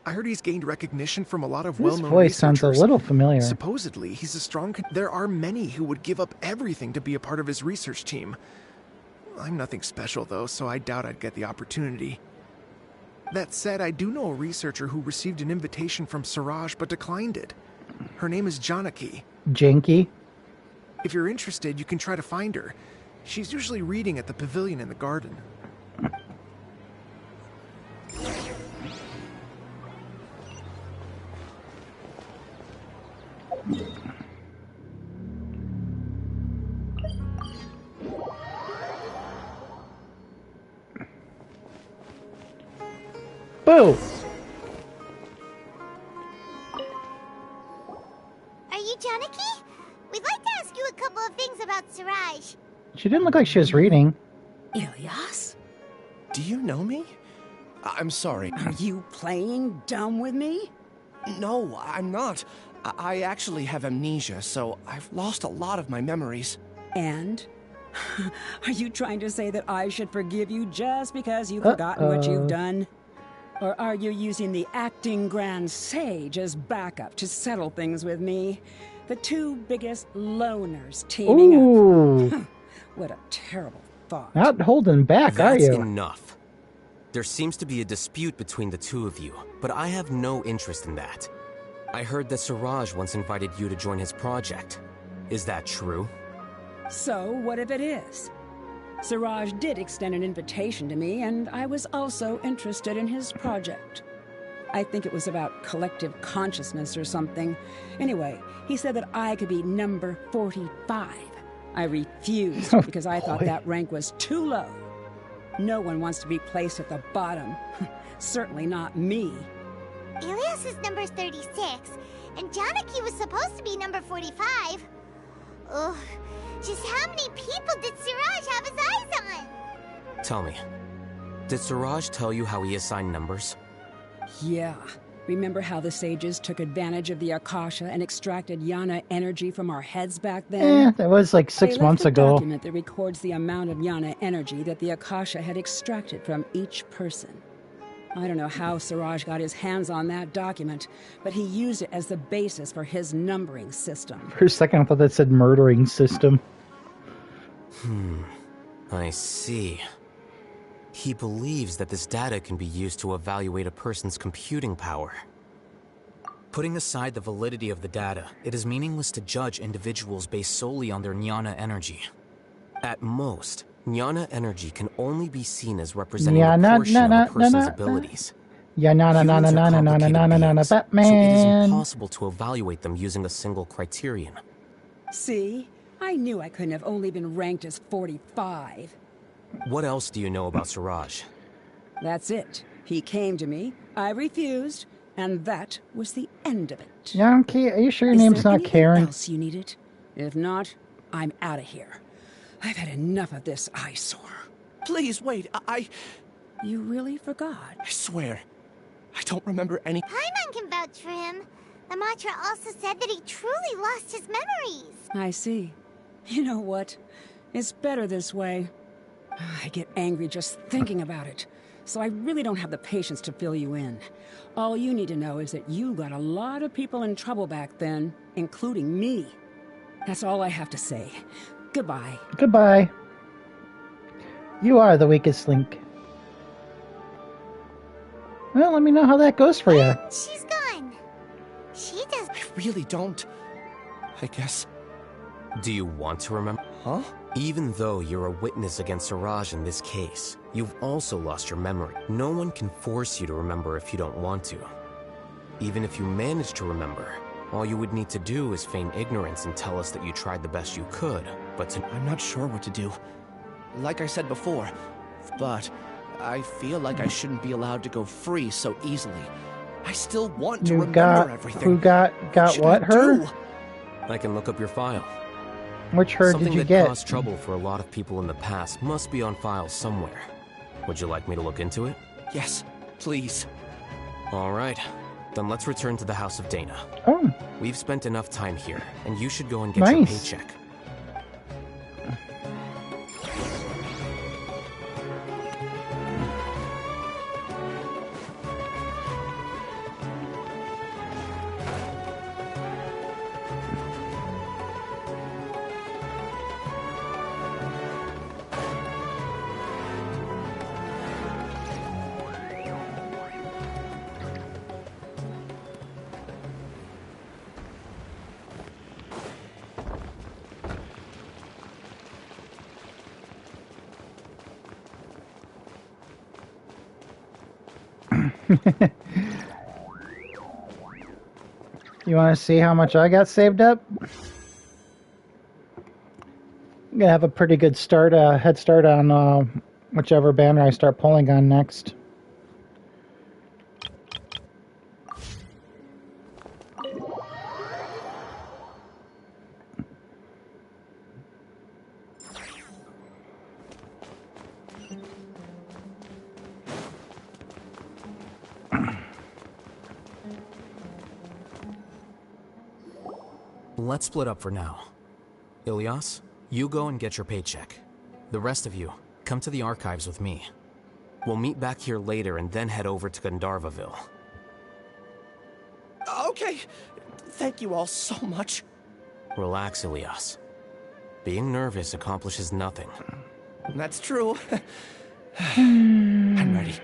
Speaker 15: I heard he's gained recognition from a lot of
Speaker 1: This
Speaker 15: well-known
Speaker 1: voice sounds a
Speaker 15: researchers.
Speaker 1: little familiar.
Speaker 15: Supposedly, he's a strong... There are many who would give up everything to be a part of his research team. I'm nothing special, though, so I doubt I'd get the opportunity. That said, I do know a researcher who received an invitation from Siraj but declined it. Her name is Janaki.
Speaker 1: Janky?
Speaker 15: If you're interested, you can try to find her. She's usually reading at the pavilion in the garden.
Speaker 1: Boo!
Speaker 9: Are you Janaki? We'd like to ask you a couple of things about Siraj.
Speaker 1: She didn't look like she was reading.
Speaker 16: Ilyas?
Speaker 12: Do you know me? I'm sorry.
Speaker 16: Are you playing dumb with me?
Speaker 12: No, I'm not. I actually have amnesia, so I've lost a lot of my memories.
Speaker 16: And? Are you trying to say that I should forgive you just because you've forgotten what you've done? Or are you using the acting Grand Sage as backup to settle things with me? The two biggest loners teaming
Speaker 1: Ooh.
Speaker 16: up. What a terrible thought.
Speaker 1: Not holding back, are
Speaker 11: That's
Speaker 1: you?
Speaker 11: enough. There seems to be a dispute between the two of you, but I have no interest in that. I heard that Siraj once invited you to join his project. Is that true?
Speaker 16: So, what if it is? Siraj did extend an invitation to me, and I was also interested in his project. I think it was about collective consciousness or something. Anyway, he said that I could be number 45. I refused because I thought that rank was too low. No one wants to be placed at the bottom. Certainly not me.
Speaker 9: Ilyas is number 36, and Janaki was supposed to be number 45. Ugh, just how many people did Siraj have his eyes on?
Speaker 11: Tell me, did Siraj tell you how he assigned numbers?
Speaker 16: Yeah. Remember how the sages took advantage of the Akasha and extracted Yana energy from our heads back then?
Speaker 1: That was like 6 months
Speaker 16: They left a
Speaker 1: ago.
Speaker 16: document that records the amount of Yana energy that the Akasha had extracted from each person. I don't know how Siraj got his hands on that document, but he used it as the basis for his numbering system.
Speaker 1: For a second, I thought that said murdering system.
Speaker 11: I see. He believes that this data can be used to evaluate a person's computing power.
Speaker 14: Putting aside the validity of the data, it is meaningless to judge individuals based solely on their jnana energy.
Speaker 11: At most, jnana energy can only be seen as representing
Speaker 1: Yeah,
Speaker 11: a
Speaker 1: na-
Speaker 11: portion
Speaker 1: na-
Speaker 11: of
Speaker 1: na-
Speaker 11: a person's
Speaker 1: na- na-
Speaker 11: abilities.
Speaker 1: Yeah, na na na na
Speaker 11: Humans
Speaker 1: na
Speaker 11: are
Speaker 1: na na
Speaker 11: complicated
Speaker 1: na na na
Speaker 11: beings,
Speaker 1: Batman.
Speaker 11: so it is impossible to evaluate them using a single criterion.
Speaker 16: See? I knew I couldn't have only been ranked as 45.
Speaker 11: What else do you know about Siraj?
Speaker 16: That's it. He came to me, I refused, and that was the end of it.
Speaker 1: Yankee, are you sure your
Speaker 16: Is
Speaker 1: name's
Speaker 16: there
Speaker 1: not
Speaker 16: anything
Speaker 1: Karen?
Speaker 16: else you needed? If not, I'm out of here. I've had enough of this eyesore.
Speaker 12: Please, wait,
Speaker 16: You really forgot?
Speaker 12: I swear, I don't remember any...
Speaker 9: Paimon can vouch for him. The mantra also said that he truly lost his memories.
Speaker 16: I see. You know what? It's better this way. I get angry just thinking about it, so I really don't have the patience to fill you in. All you need to know is that you got a lot of people in trouble back then, including me. That's all I have to say. Goodbye.
Speaker 1: Goodbye. You are the weakest link. Well, let me know how that goes for you.
Speaker 9: She's gone. She does...
Speaker 12: I really don't. I guess...
Speaker 11: Do you want to remember?
Speaker 12: Huh?
Speaker 11: Even though you're a witness against Siraj in this case, you've also lost your memory. No one can force you to remember if you don't want to. Even if you manage to remember, all you would need to do is feign ignorance and tell us that you tried the best you could, but to...
Speaker 12: I'm not sure what to do. Like I said before, but I feel like I shouldn't be allowed to go free so easily. I still want to
Speaker 1: You
Speaker 12: remember everything.
Speaker 1: Who got what, her?
Speaker 12: do?
Speaker 11: I can look up your file.
Speaker 1: Which her
Speaker 11: Something
Speaker 1: did you
Speaker 11: that
Speaker 1: get?
Speaker 11: caused trouble for a lot of people in the past must be on file somewhere. Would you like me to look into it?
Speaker 12: Yes, please.
Speaker 11: All right. Then let's return to the House of Dana.
Speaker 1: Oh.
Speaker 11: We've spent enough time here, and you should go and get your
Speaker 1: Nice.
Speaker 11: paycheck.
Speaker 1: You want to see how much I got saved up? I'm gonna have a pretty good start, head start on whichever banner I start pulling on next.
Speaker 14: Let's split up for now. Ilias, you go and get your paycheck. The rest of you, come to the archives with me.
Speaker 11: We'll meet back here later and then head over to Gandharvaville.
Speaker 12: Okay. Thank you all so much.
Speaker 11: Relax, Ilias. Being nervous accomplishes nothing.
Speaker 12: That's true. I'm ready.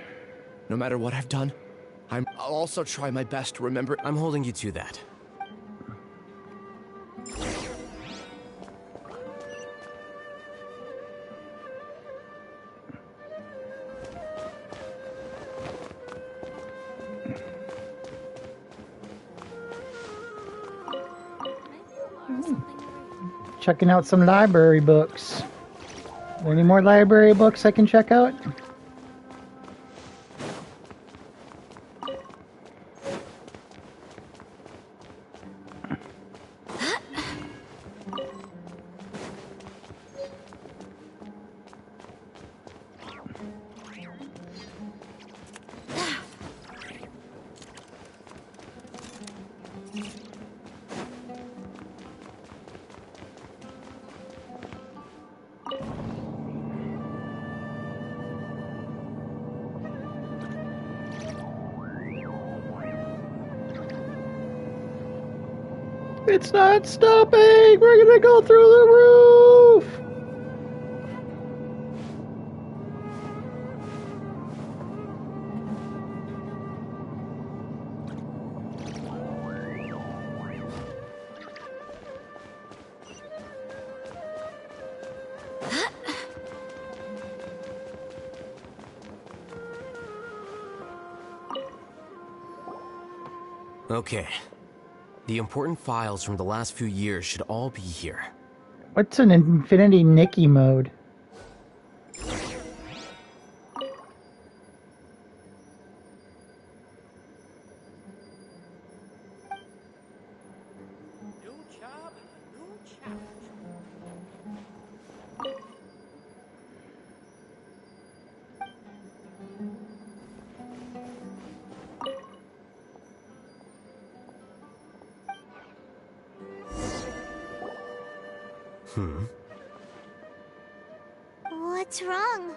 Speaker 12: No matter what I've done, I'll also try my best to remember.
Speaker 11: I'm holding you to that.
Speaker 1: Checking out some library books. Any more library books I can check out? It's not stopping! We're gonna go through the roof!
Speaker 11: Okay. The important files from the last few years should all be here.
Speaker 1: What's an Infinity Nikki mode?
Speaker 9: What's wrong?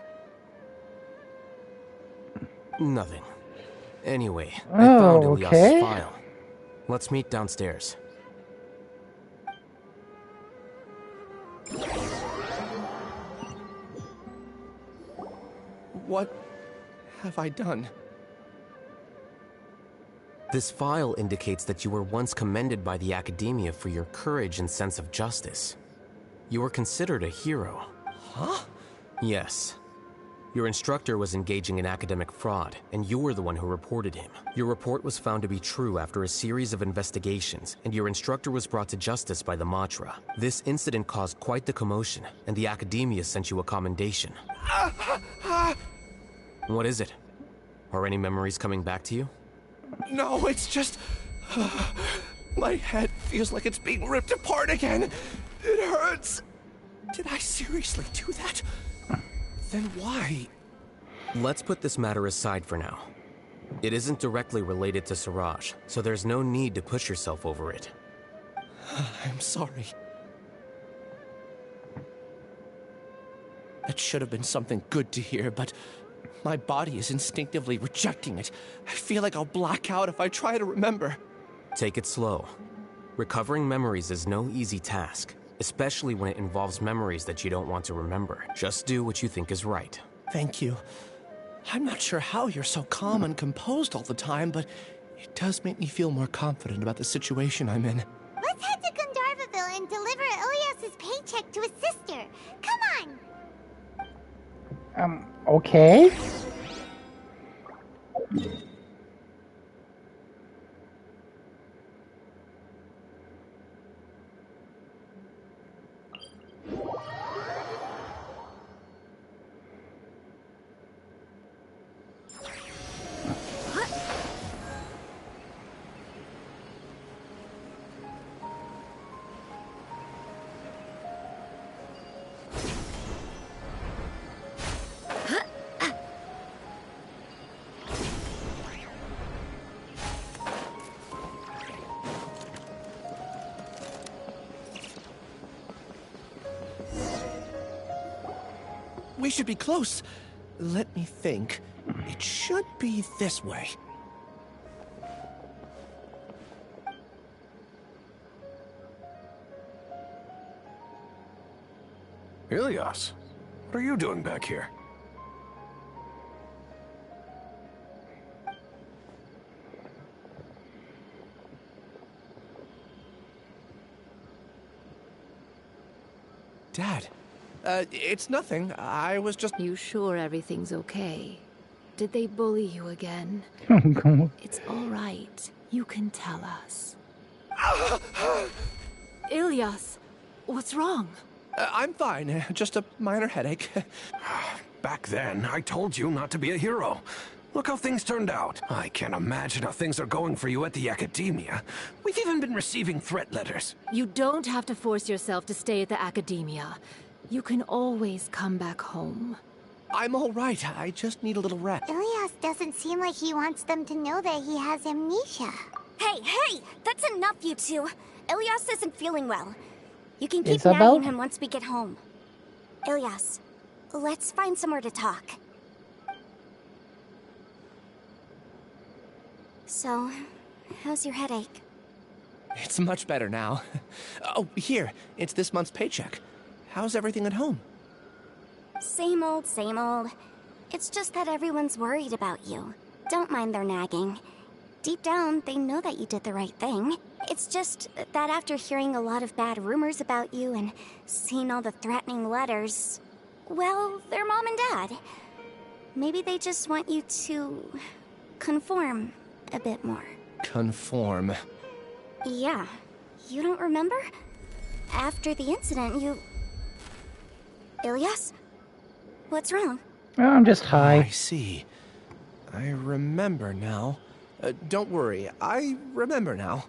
Speaker 11: Nothing. Anyway, I
Speaker 1: Oh,
Speaker 11: found Ilias's
Speaker 1: okay.
Speaker 11: file. Let's meet downstairs.
Speaker 12: What have I done?
Speaker 11: This file indicates that you were once commended by the Academia for your courage and sense of justice. You were considered a hero.
Speaker 12: Huh?
Speaker 11: Yes. Your instructor was engaging in academic fraud, and you were the one who reported him. Your report was found to be true after a series of investigations, and your instructor was brought to justice by the Matra. This incident caused quite the commotion, and the Academia sent you a commendation. What is it? Are any memories coming back to you?
Speaker 12: No, it's just... my head feels like it's being ripped apart again. It hurts. Did I seriously do that? Then why?
Speaker 11: Let's put this matter aside for now. It isn't directly related to Siraj, so there's no need to push yourself over it.
Speaker 12: I'm sorry. That should have been something good to hear, but my body is instinctively rejecting it. I feel like I'll black out if I try to remember.
Speaker 11: Take it slow. Recovering memories is no easy task, especially when it involves memories that you don't want to remember. Just do what you think is right.
Speaker 12: Thank you. I'm not sure how you're so calm and composed all the time, but it does make me feel more confident about the situation I'm in.
Speaker 9: Let's head to Gandharvaville and deliver Ilyas's paycheck to his sister. Come on!
Speaker 1: Okay.
Speaker 12: We should be close. Let me think. It should be this way.
Speaker 17: Ilyas, what are you doing back here?
Speaker 12: Dad, it's nothing. I was just...
Speaker 18: You sure everything's okay? Did they bully you again?
Speaker 1: Oh, God.
Speaker 18: It's all right. You can tell us. Ilyas, what's wrong?
Speaker 12: I'm fine. Just a minor headache.
Speaker 17: Back then, I told you not to be a hero. Look how things turned out. I can't imagine how things are going for you at the Academia. We've even been receiving threat letters.
Speaker 18: You don't have to force yourself to stay at the Academia. You can always come back home.
Speaker 12: I'm all right. I just need a little rest.
Speaker 9: Ilyas doesn't seem like he wants them to know that he has amnesia.
Speaker 19: Hey! That's enough, you two. Ilyas isn't feeling well. You can keep
Speaker 1: Isabel?
Speaker 19: nagging him once we get home. Ilyas, let's find somewhere to talk. So, how's your headache?
Speaker 12: It's much better now. Oh, here. It's this month's paycheck. How's everything at home?
Speaker 19: Same old, same old. It's just that everyone's worried about you. Don't mind their nagging. Deep down, they know that you did the right thing. It's just that after hearing a lot of bad rumors about you and seeing all the threatening letters, well, they're mom and dad. Maybe they just want you to conform a bit more.
Speaker 12: Conform.
Speaker 19: Yeah. You don't remember? After the incident, you... Ilyas? What's wrong?
Speaker 1: Oh, I'm just high.
Speaker 12: I see. I remember now. Don't worry. I remember now.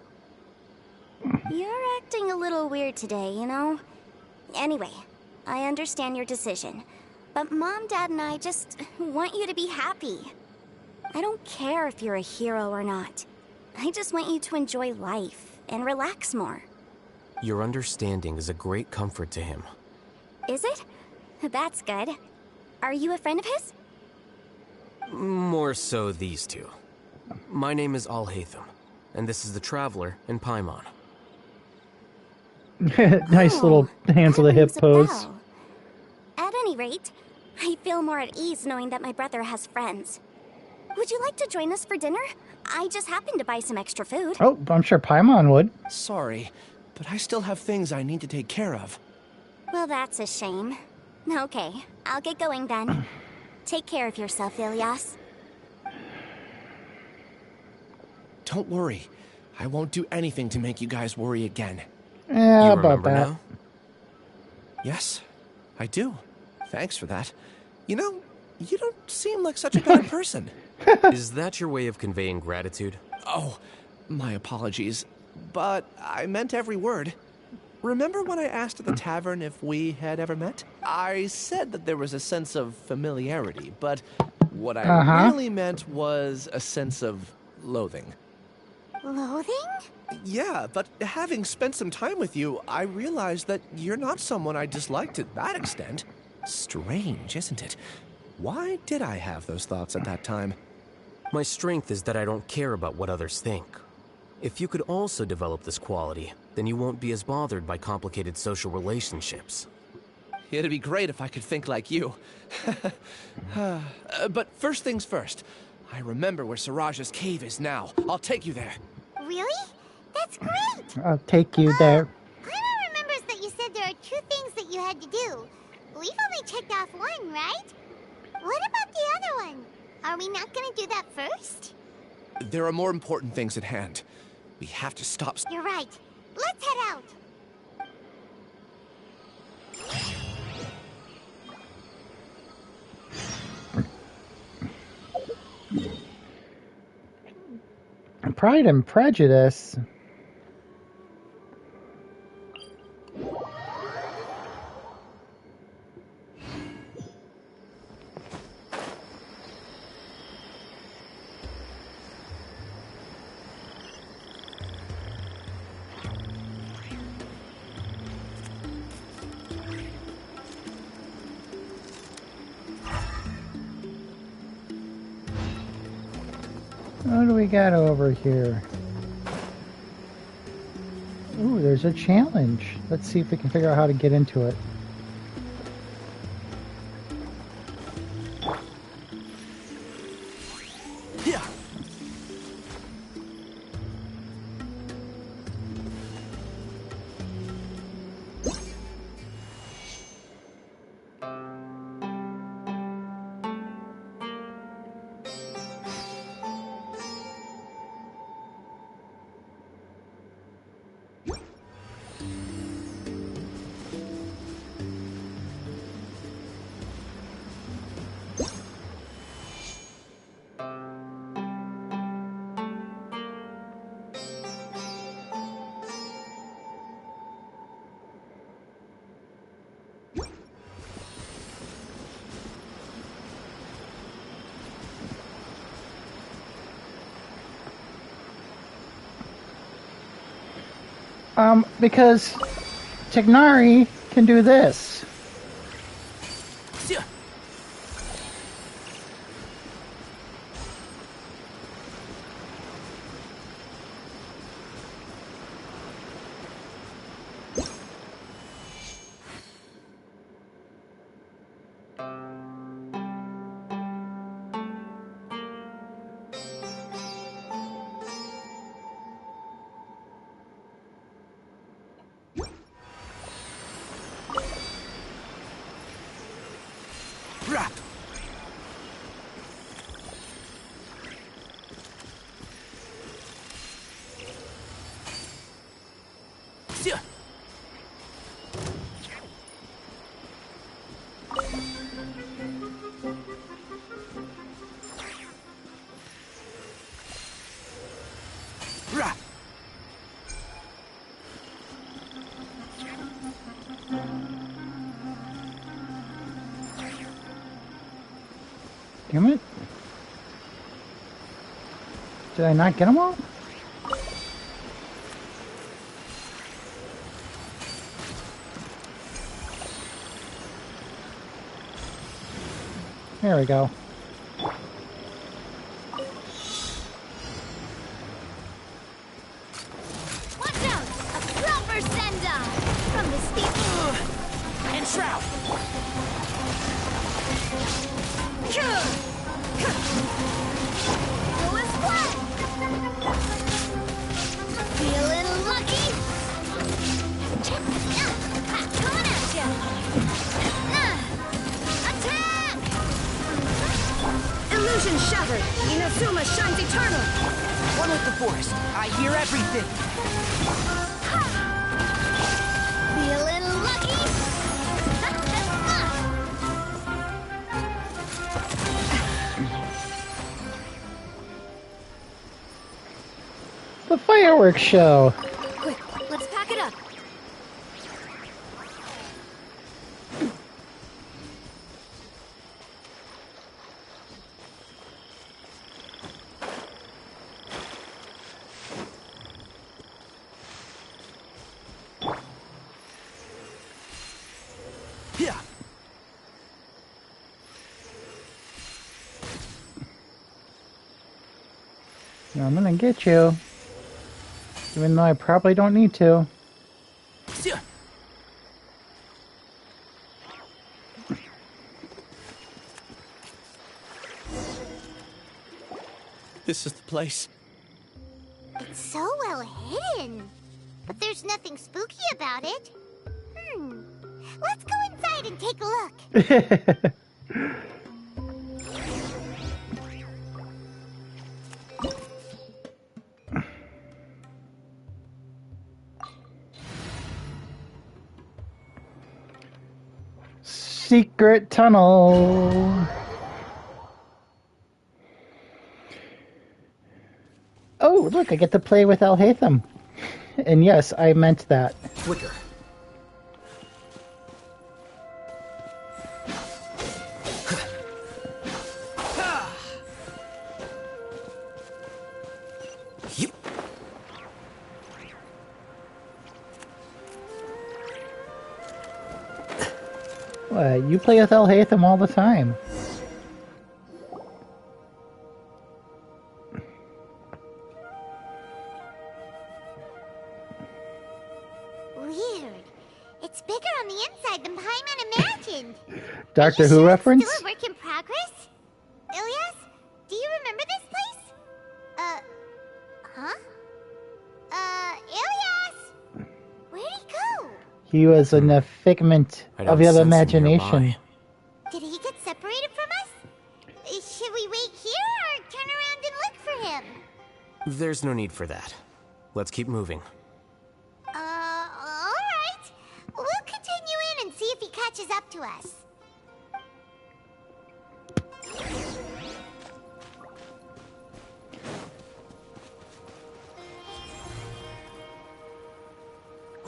Speaker 19: You're acting a little weird today, you know? Anyway, I understand your decision. But Mom, Dad, and I just want you to be happy. I don't care if you're a hero or not. I just want you to enjoy life and relax more.
Speaker 11: Your understanding is a great comfort to him.
Speaker 19: Is it? That's good. Are you a friend of his?
Speaker 11: More so these two. My name is Alhaitham, and this is the Traveler in Paimon.
Speaker 1: Nice little hands of the hip pose.
Speaker 19: Bell. At any rate, I feel more at ease knowing that my brother has friends. Would you like to join us for dinner? I just happened to buy some extra food.
Speaker 1: Oh, I'm sure Paimon would.
Speaker 12: Sorry, but I still have things I need to take care of.
Speaker 19: Well, that's a shame. Okay, I'll get going then. Take care of yourself, Ilyas.
Speaker 12: Don't worry. I won't do anything to make you guys worry again.
Speaker 1: Yeah,
Speaker 11: you
Speaker 1: about
Speaker 11: remember
Speaker 1: that.
Speaker 11: now?
Speaker 12: Yes, I do. Thanks for that. You know, You don't seem like such a bad person.
Speaker 11: Is that your way of conveying gratitude?
Speaker 12: Oh, my apologies. But I meant every word. Remember when I asked at the tavern if we had ever met? I said that there was a sense of familiarity, but what I really meant was a sense of loathing.
Speaker 9: Loathing?
Speaker 12: Yeah, but having spent some time with you, I realized that you're not someone I dislike to that extent. Strange, isn't it? Why did I have those thoughts at that time?
Speaker 11: My strength is that I don't care about what others think. If you could also develop this quality, then you won't be as bothered by complicated social relationships.
Speaker 12: It'd be great if I could think like you. But first things first. I remember where Siraj's cave is now. I'll take you there.
Speaker 9: Really? That's great!
Speaker 1: I'll take you there.
Speaker 9: Paimon remembers that you said there are 2 things that you had to do. We've only checked off 1, right? What about the other one? Are we not gonna do that first?
Speaker 12: There are more important things at hand. We have to stop.
Speaker 9: You're right. Let's head out.
Speaker 1: Pride and Prejudice. What do we got over here? Ooh, there's a challenge. Let's see if we can figure out how to get into it.
Speaker 12: Yeah.
Speaker 1: Because Tignari can do this. Damn it. Did I not get them all? There we go.
Speaker 3: Watch out! A proper send-off from the steep.
Speaker 6: And Shroud!
Speaker 3: Feeling lucky? Coming at ya! Attack! Illusion shattered! Inazuma shines eternal!
Speaker 6: One with the Force. I hear everything.
Speaker 3: Feeling lucky?
Speaker 1: fireworks show.
Speaker 18: Quick, let's pack it up.
Speaker 12: Yeah.
Speaker 1: I'm gonna get you. Even though I probably don't need to.
Speaker 12: Yeah. This is the place.
Speaker 9: It's so well hidden. But there's nothing spooky about it. Let's go inside and take a look.
Speaker 1: Secret tunnel. Oh, look, I get to play with Alhaitham. And yes, I meant that.
Speaker 14: Flicker.
Speaker 1: What, you play with Alhaitham all the time.
Speaker 9: Weird. It's bigger on the inside than Paimon imagined.
Speaker 1: Doctor Who reference?
Speaker 9: Still a work in progress? Ilias, do you remember this place? Huh? Ilias! Where'd he go?
Speaker 1: He was in a figment
Speaker 14: I
Speaker 1: of
Speaker 14: don't
Speaker 1: your
Speaker 14: sense him
Speaker 1: imagination.
Speaker 14: nearby.
Speaker 9: Did he get separated from us? Should we wait here or turn around and look for him?
Speaker 11: There's no need for that. Let's keep moving.
Speaker 9: Alright. We'll continue in and see if he catches up to us.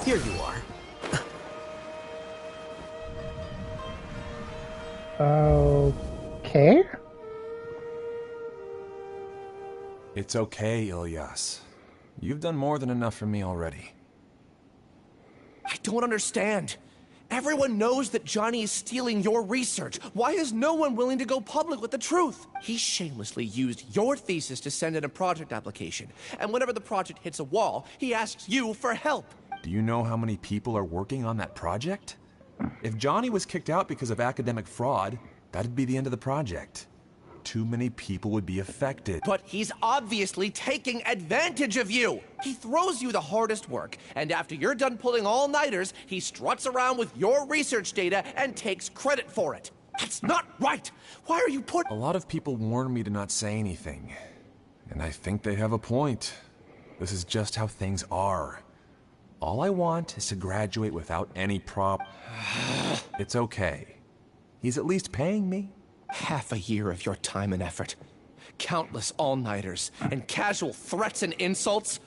Speaker 11: Here you are.
Speaker 1: Okay.
Speaker 5: It's okay, Ilias. You've done more than enough for me already.
Speaker 12: I don't understand. Everyone knows that Johnny is stealing your research. Why is no one willing to go public with the truth? He shamelessly used your thesis to send in a project application. And whenever the project hits a wall, he asks you for help.
Speaker 5: Do you know how many people are working on that project? If Johnny was kicked out because of academic fraud, that'd be the end of the project. Too many people would be affected.
Speaker 12: But he's obviously taking advantage of you. He throws you the hardest work, and after you're done pulling all-nighters, he struts around with your research data and takes credit for it. That's not right. Why are you
Speaker 5: A lot of people warn me to not say anything. And I think they have a point. This is just how things are. All I want is to graduate without any It's okay. He's at least paying me.
Speaker 12: Half a year of your time and effort. Countless all-nighters and casual threats and insults.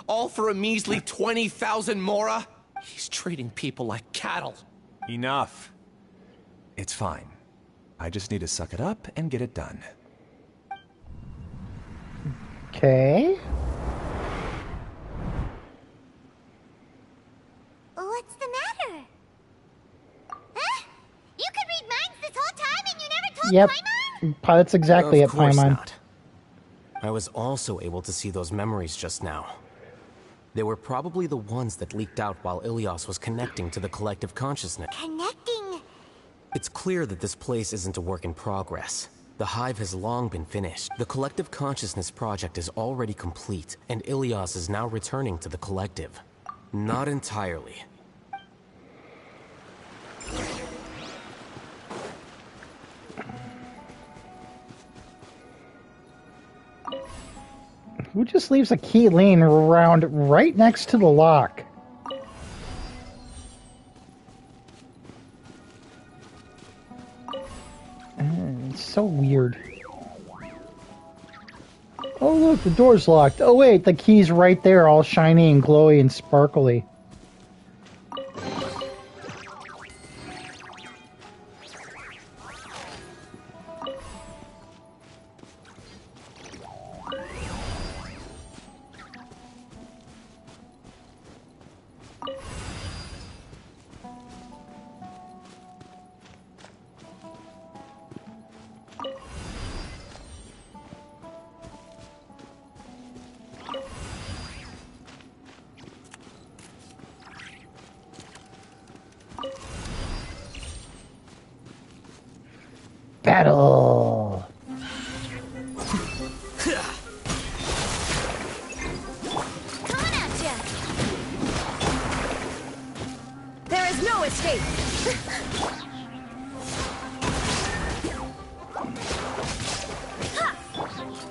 Speaker 12: All for a measly 20,000 mora? He's treating people like cattle.
Speaker 5: Enough. It's fine. I just need to suck it up and get it done.
Speaker 1: Okay.
Speaker 9: What's the matter? Huh? You could read minds this whole time and you never told
Speaker 1: Yep.
Speaker 9: Paimon?
Speaker 1: That's exactly
Speaker 11: Of
Speaker 1: it,
Speaker 11: course
Speaker 1: Paimon.
Speaker 11: not. I was also able to see those memories just now. They were probably the ones that leaked out while Ilias was connecting to the collective consciousness.
Speaker 9: Connecting?
Speaker 11: It's clear that this place isn't a work in progress. The Hive has long been finished. The Collective Consciousness project is already complete, and Ilias is now returning to the Collective. Not entirely.
Speaker 1: Who just leaves a key laying around right next to the lock? It's so weird. Oh, Oh, look, the door's locked. Oh, wait, the key's right there, all shiny and glowy and sparkly. Battle!
Speaker 20: Coming at ya! There is no escape! Ha!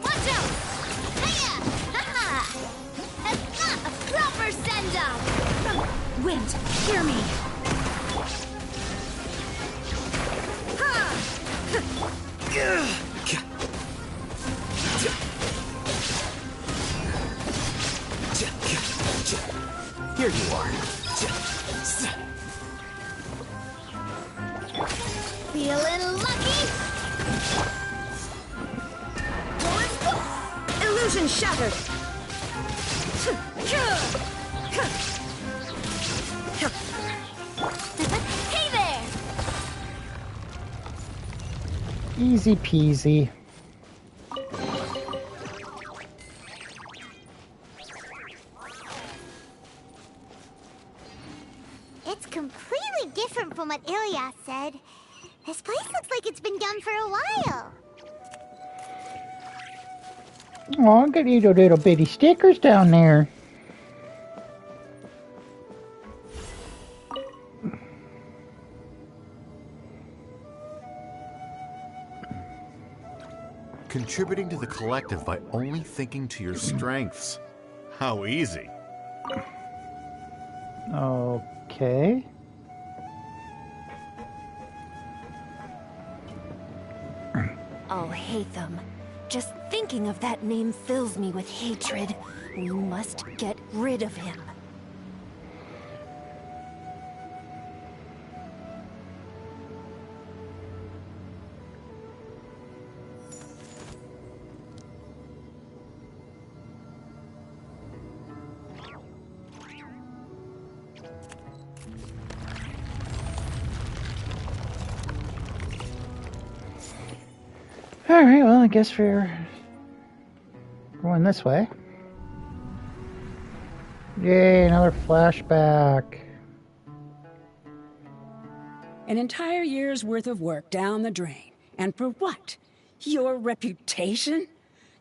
Speaker 20: Watch out! Hiya! Ha-ha! That's not a proper send-up!
Speaker 18: Wind, hear me!
Speaker 14: Here you are.
Speaker 20: Feeling lucky? Illusion shattered! Hey there!
Speaker 1: Easy peasy.
Speaker 9: It's completely different from what Ilyas said. This place looks like it's been done for a while.
Speaker 1: Oh, I got these little bitty stickers down there.
Speaker 21: Contributing to the collective by only thinking to your strengths. How easy.
Speaker 1: Okay.
Speaker 18: Alhaitham. Just thinking of that name fills me with hatred. We must get rid of him.
Speaker 1: Alright, well, I guess we're going this way. Yay, another flashback.
Speaker 16: An entire year's worth of work down the drain. And for what? Your reputation?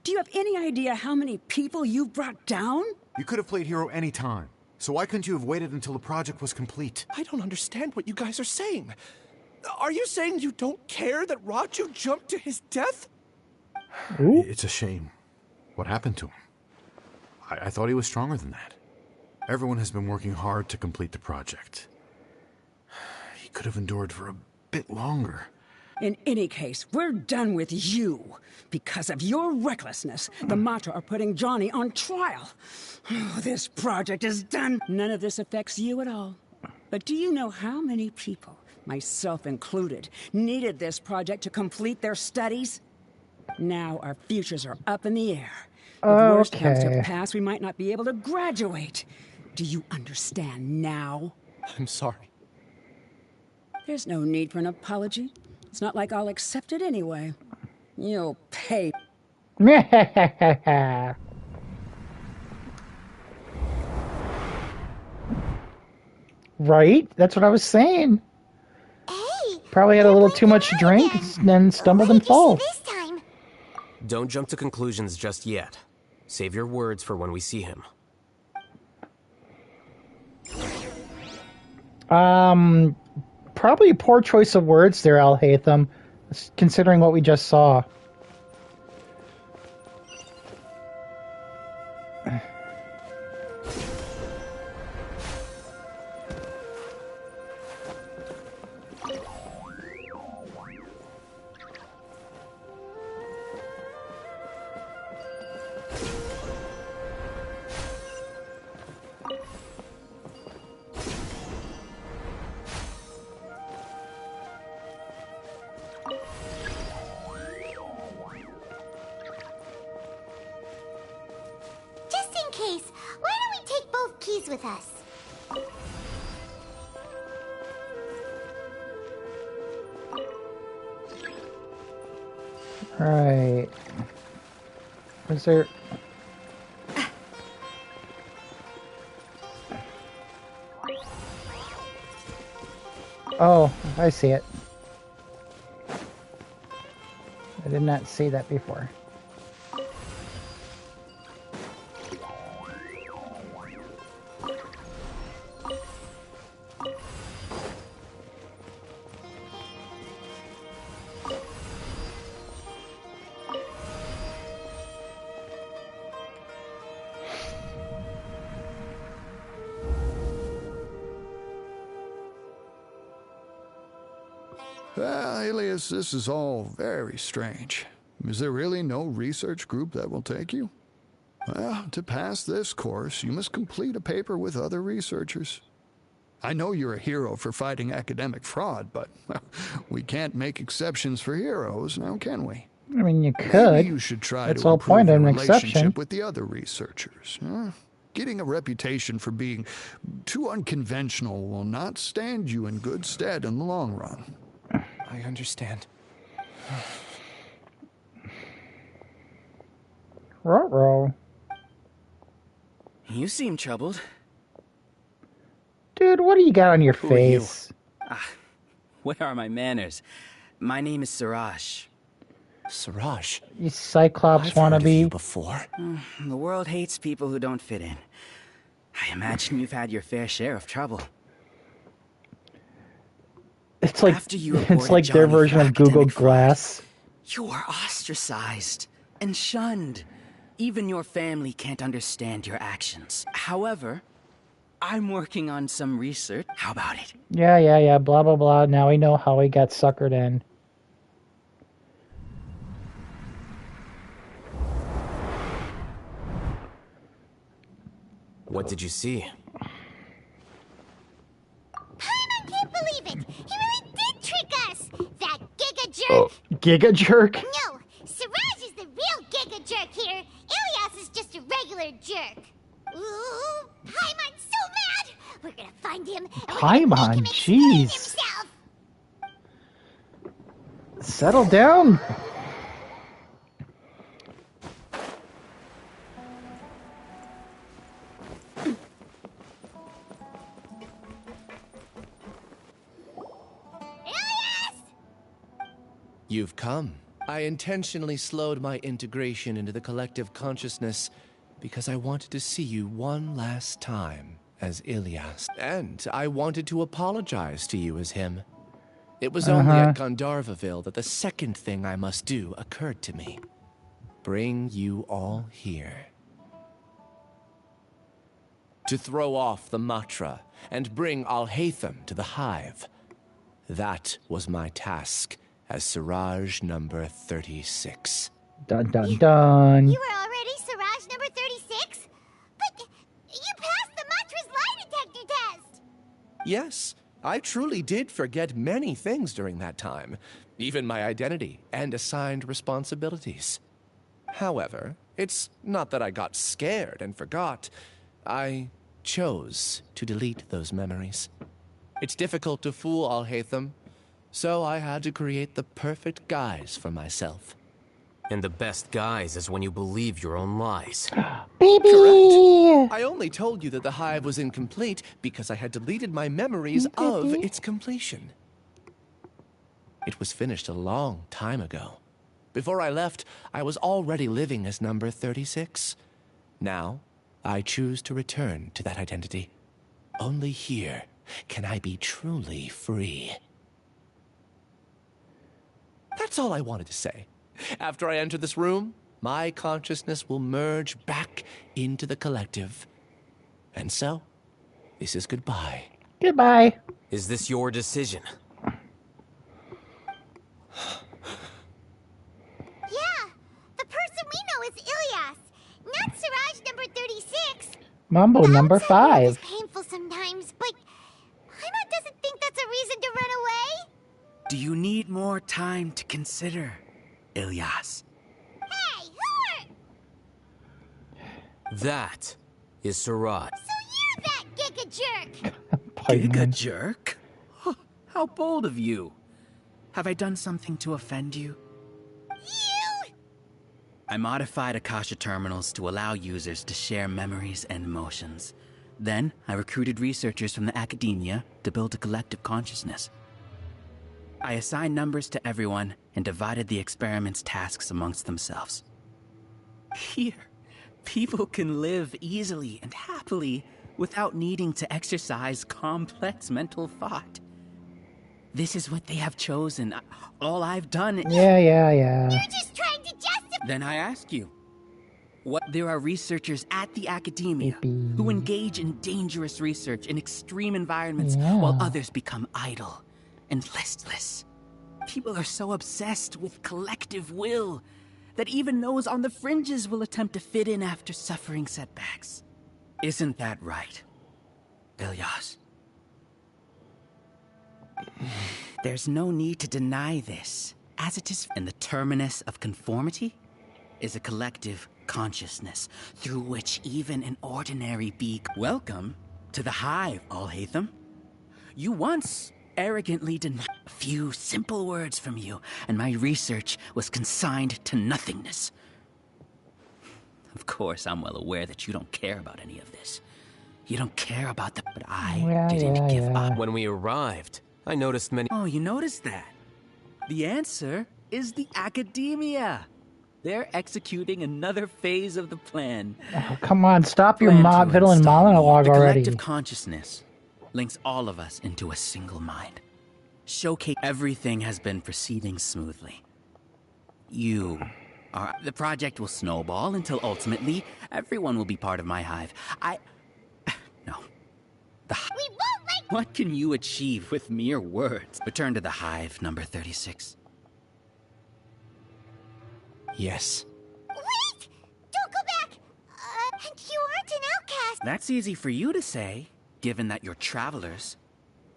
Speaker 16: Do you have any idea how many people you've brought down?
Speaker 21: You could have played hero any time. So why couldn't you have waited until the project was complete?
Speaker 12: I don't understand what you guys are saying. Are you saying you don't care that Raju jumped to his death?
Speaker 1: Ooh.
Speaker 21: It's a shame. What happened to him? I thought he was stronger than that. Everyone has been working hard to complete the project. He could have endured for a bit longer.
Speaker 16: In any case, we're done with you. Because of your recklessness, the Matra are putting Johnny on trial. Oh, this project is done. None of this affects you at all. But do you know how many people, myself included, needed this project to complete their studies? Now our futures are up in the air. If worst comes to pass, we might not be able to graduate. Do you understand now?
Speaker 21: I'm sorry.
Speaker 16: There's no need for an apology. It's not like I'll accept it anyway. You'll pay.
Speaker 1: Right? That's what I was saying.
Speaker 9: Hey!
Speaker 1: Probably had a little too much drink and then stumbled and fall.
Speaker 9: This time.
Speaker 11: Don't jump to conclusions just yet. Save your words for when we see him.
Speaker 1: Probably a poor choice of words there, Alhaitham, considering what we just saw.
Speaker 9: us.
Speaker 1: Alright. Is there... Oh, I see it. I did not see that before.
Speaker 2: Alias, this is all very strange. Is there really no research group that will take you? Well, to pass this course, you must complete a paper with other researchers. I know you're a hero for fighting academic fraud, but well, we can't make exceptions for heroes, now can we?
Speaker 1: I mean, you could.
Speaker 2: Maybe you should try
Speaker 1: That's
Speaker 2: to
Speaker 1: all
Speaker 2: improve
Speaker 1: point of
Speaker 2: your
Speaker 1: an
Speaker 2: relationship
Speaker 1: exception.
Speaker 2: with the other researchers. Getting a reputation for being too unconventional will not stand you in good stead in the long run.
Speaker 12: I understand.
Speaker 1: Ruh-roh.
Speaker 6: You seem troubled.
Speaker 1: Dude, what do you got on your
Speaker 6: Who are you?
Speaker 1: face?
Speaker 6: Where are my manners? My name is Siraj.
Speaker 12: Siraj?
Speaker 1: You Cyclops wannabe?
Speaker 12: Before?
Speaker 6: The world hates people who don't fit in. I imagine you've had your fair share of trouble.
Speaker 1: It's like
Speaker 6: After you
Speaker 1: it's
Speaker 6: reported
Speaker 1: like their
Speaker 6: Johnny
Speaker 1: version
Speaker 6: for
Speaker 1: of Google
Speaker 6: academic fraud,
Speaker 1: Glass.
Speaker 6: You are ostracized and shunned. Even your family can't understand your actions. However, I'm working on some research. How about it?
Speaker 1: Yeah, blah, blah, blah. Now we know how he got suckered in.
Speaker 11: What did you see?
Speaker 9: I can't believe it! He really did trick us! That Giga Jerk!
Speaker 1: Giga Jerk?
Speaker 9: No! Siraj is the real Giga Jerk here! Ilias is just a regular jerk! Ooh! Paimon's so mad! We're gonna find him and we're gonna make
Speaker 1: Paimon,
Speaker 9: him explain
Speaker 1: jeez.
Speaker 9: himself!
Speaker 1: Settle down.
Speaker 12: You've come. I intentionally slowed my integration into the collective consciousness because I wanted to see you one last time as Ilias. And I wanted to apologize to you as him. It was only at Gandharvaville that the second thing I must do occurred to me. Bring you all here. To throw off the Matra and bring Alhaitham to the Hive. That was my task as Siraj number 36.
Speaker 1: Dun dun dun.
Speaker 9: You were already Siraj number 36? But you passed the Matra's lie detector test!
Speaker 12: Yes, I truly did forget many things during that time, even my identity and assigned responsibilities. However, it's not that I got scared and forgot. I chose to delete those memories. It's difficult to fool Alhaitham, so I had to create the perfect guise for myself.
Speaker 11: And the best guise is when you believe your own lies.
Speaker 1: Baby!
Speaker 12: Correct. I only told you that the hive was incomplete because I had deleted my memories of its completion. It was finished a long time ago. Before I left, I was already living as number 36. Now, I choose to return to that identity. Only here can I be truly free. That's all I wanted to say. After I enter this room, my consciousness will merge back into the collective. And so, this is goodbye.
Speaker 1: Goodbye.
Speaker 11: Is this your decision?
Speaker 9: Yeah, the person we know is Ilias, not Siraj number 36.
Speaker 1: Mambo number 5.
Speaker 9: It's painful sometimes, but Paimon doesn't think that's a reason to run away.
Speaker 6: Do you need more time to consider, Ilias?
Speaker 9: Hey, who are...
Speaker 11: That is Siraj.
Speaker 9: So you're that
Speaker 6: Giga jerk? Huh, how bold of you. Have I done something to offend you? I modified Akasha terminals to allow users to share memories and emotions. Then, I recruited researchers from the academia to build a collective consciousness. I assigned numbers to everyone and divided the experiment's tasks amongst themselves. Here, people can live easily and happily without needing to exercise complex mental thought. This is what they have chosen. All I've done is...
Speaker 1: Yeah.
Speaker 9: You're just trying to justify...
Speaker 6: Then I ask you, what? There are researchers at the academia who engage in dangerous research in extreme environments while others become idle and listless. People are so obsessed with collective will that even those on the fringes will attempt to fit in after suffering setbacks. Isn't that right, Ilyas? There's no need to deny this, as it is. And the terminus of conformity is a collective consciousness through which even an ordinary being... Welcome to the Hive, Alhaitham. You once arrogantly denied a few simple words from you, and my research was consigned to nothingness. Of course, I'm well aware that you don't care about any of this. You don't care about the... But I didn't give up.
Speaker 11: When we arrived, I noticed many...
Speaker 6: Oh, you noticed that? The answer is the academia. They're executing another phase of the plan.
Speaker 1: Oh, come on, stop your villain monologue already.
Speaker 6: The collective consciousness links all of us into a single mind. Showcase everything has been proceeding smoothly. The project will snowball until ultimately everyone will be part of my hive. No.
Speaker 9: We won't let...
Speaker 6: What can you achieve with mere words? Return to the hive, number 36. Yes.
Speaker 9: Wait! Don't go back! And you aren't an outcast!
Speaker 6: That's easy for you to say, given that you're travelers.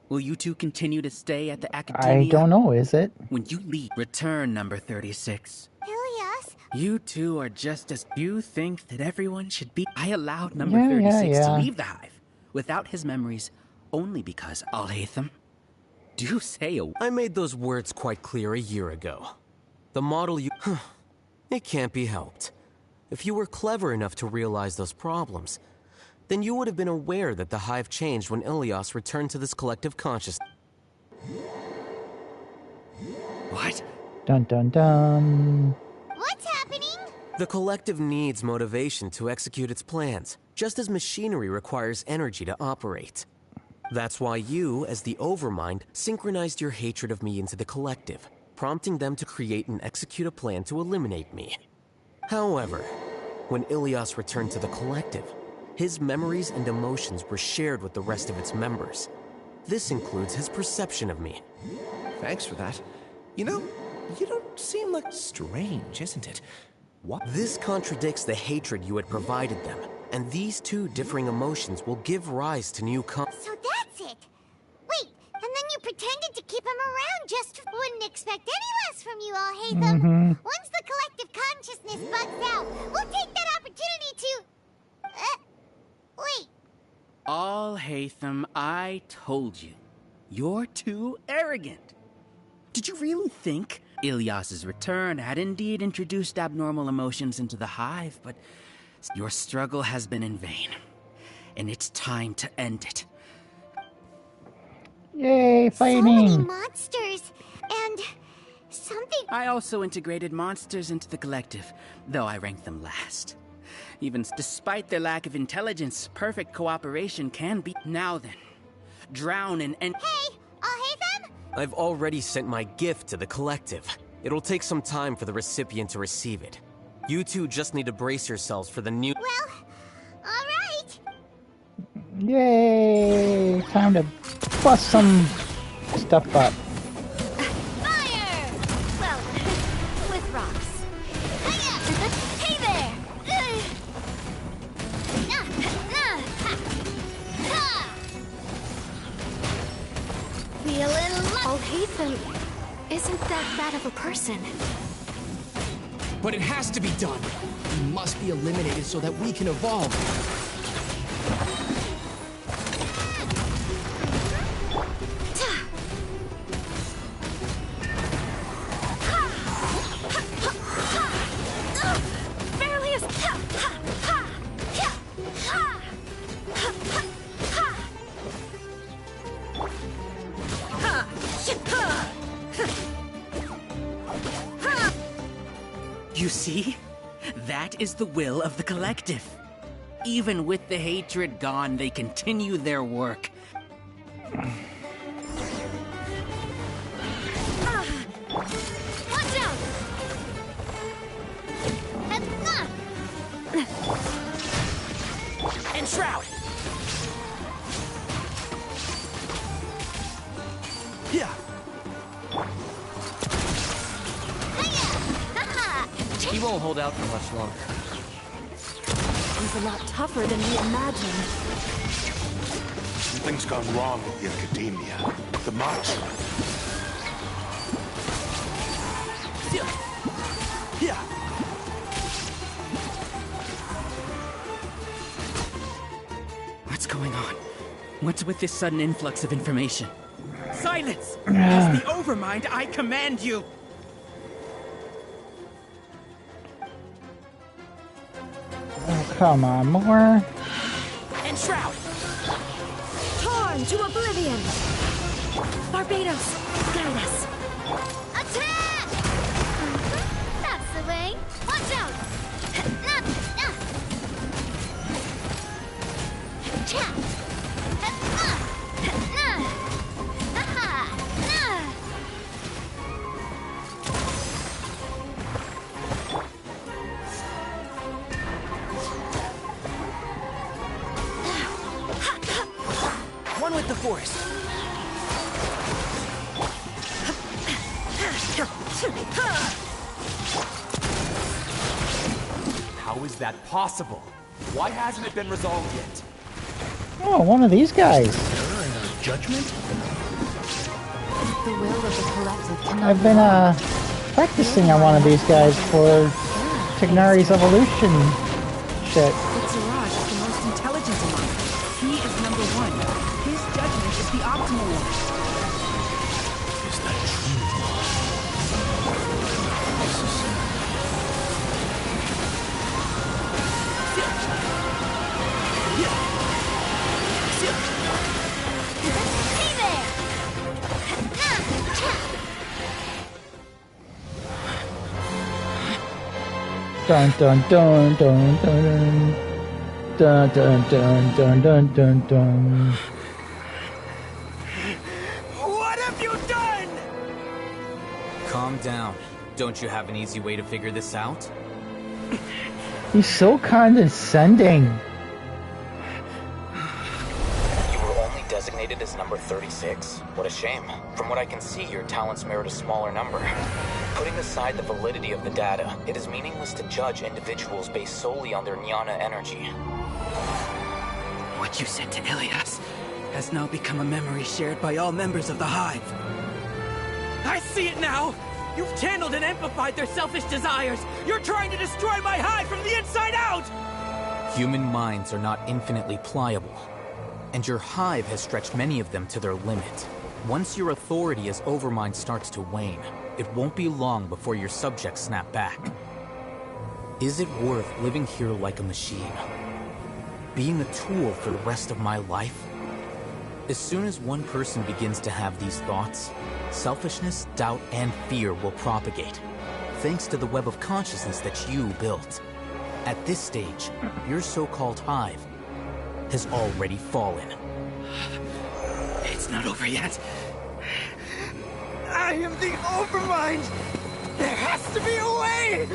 Speaker 6: Will you two continue to stay at the academia?
Speaker 1: I don't know, is it?
Speaker 6: When you leave, return, number 36.
Speaker 9: Ilyas?
Speaker 6: You two are just as... You think that everyone should be... I allowed number 36 to leave the hive without his memories only because Alhaitham. Do say a...
Speaker 11: I made those words quite clear a year ago. The model you... It can't be helped. If you were clever enough to realize those problems, then you would have been aware that the hive changed when Ilyas returned to this collective consciousness.
Speaker 6: What?
Speaker 1: Dun dun dun.
Speaker 9: What's happening?
Speaker 11: The collective needs motivation to execute its plans, just as machinery requires energy to operate. That's why you, as the Overmind, synchronized your hatred of me into the collective, prompting them to create and execute a plan to eliminate me. However, when Ilyas returned to the collective, his memories and emotions were shared with the rest of its members. This includes his perception of me.
Speaker 12: Thanks for that. You know, you don't seem like strange, isn't it? What?
Speaker 11: This contradicts the hatred you had provided them, and these two differing emotions will give rise to new
Speaker 9: So that's it! Wait, and then you pretended to keep him around just... Wouldn't expect any less from you, Alhaitham. Once the collective consciousness bugs out, we'll take that opportunity to... wait.
Speaker 6: Alhaitham, I told you. You're too arrogant. Did you really think Ilyas's return had indeed introduced abnormal emotions into the hive, but your struggle has been in vain, and it's time to end it.
Speaker 1: Yay, fighting!
Speaker 9: So many monsters, and something...
Speaker 6: I also integrated monsters into the collective, though I ranked them last. Even despite their lack of intelligence, perfect cooperation can be... Now then, drown in...
Speaker 9: Hey, Alhaitham?
Speaker 11: I've already sent my gift to the collective. It'll take some time for the recipient to receive it. You two just need to brace yourselves for the new...
Speaker 9: Well, alright.
Speaker 1: Yay! Time to bust some stuff up.
Speaker 20: Fire! Well, with rocks. Hey there!
Speaker 3: Feeling Alhaitham isn't that bad of a person.
Speaker 8: But it has to be done. He must be eliminated so that we can evolve.
Speaker 6: You see? That is the will of the collective. Even with the hatred gone, they continue their work.
Speaker 20: Watch out!
Speaker 12: And Shroud! Yeah.
Speaker 10: He won't hold out for much longer.
Speaker 18: He's a lot tougher than we imagined.
Speaker 17: Something's gone wrong with the Academia. The march.
Speaker 12: Yeah.
Speaker 6: What's going on? What's with this sudden influx of information? Silence! As the Overmind, I command you!
Speaker 1: Oh, come on, more?
Speaker 12: And Shroud!
Speaker 18: Torn to oblivion! Barbados, guide us!
Speaker 20: Attack! That's the way. Watch out!
Speaker 12: One with the forest. How is that possible? Why hasn't it been resolved yet?
Speaker 1: Oh, one of these guys.
Speaker 12: Judgment?
Speaker 18: The will of the collective cannot
Speaker 1: I've been practicing on one of these guys for Tignari's evolution shit.
Speaker 6: But Siraj is the most intelligent among us. He is number one. His judgment is the optimal one.
Speaker 17: Is that true?
Speaker 20: Hey there!
Speaker 1: Dun dun dun dun dun dun dun dun dun dun dun dun.
Speaker 12: What have you done?
Speaker 14: Calm down. Don't you have an easy way to figure this out?
Speaker 1: He's so condescending.
Speaker 14: You were only designated as number 36? What a shame. From what I can see, your talents merit a smaller number. Putting aside the validity of the data, it is meaningless to judge individuals based solely on their jnana energy.
Speaker 6: What you said to Ilias has now become a memory shared by all members of the Hive. I see it now! You've channeled and amplified their selfish desires! You're trying to destroy my Hive from the inside out!
Speaker 14: Human minds are not infinitely pliable, and your Hive has stretched many of them to their limit. Once your authority as Overmind starts to wane, it won't be long before your subjects snap back. Is it worth living here like a machine? Being a tool for the rest of my life? As soon as one person begins to have these thoughts, selfishness, doubt, and fear will propagate, thanks to the web of consciousness that you built. At this stage, your so-called Hive has already fallen.
Speaker 6: It's not over yet. I am the Overmind! There has to be a way!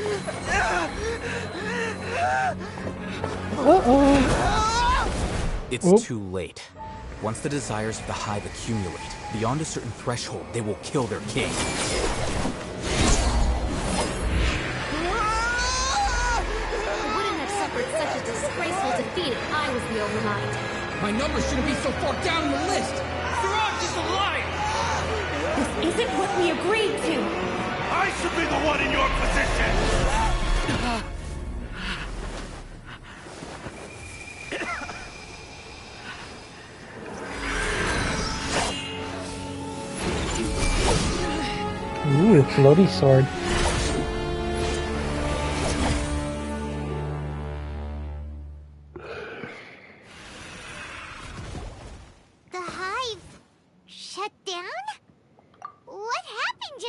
Speaker 14: It's too late. Once the desires of the Hive accumulate, beyond a certain threshold, they will kill their king.
Speaker 20: I wouldn't have suffered such a disgraceful defeat if I was the Overmind.
Speaker 8: My number shouldn't be so far down the list. Siraj is a liar.
Speaker 18: This isn't what we agreed to!
Speaker 17: I should be the one in your position!
Speaker 1: Ooh, floaty sword.
Speaker 9: The Hive shut down? What happened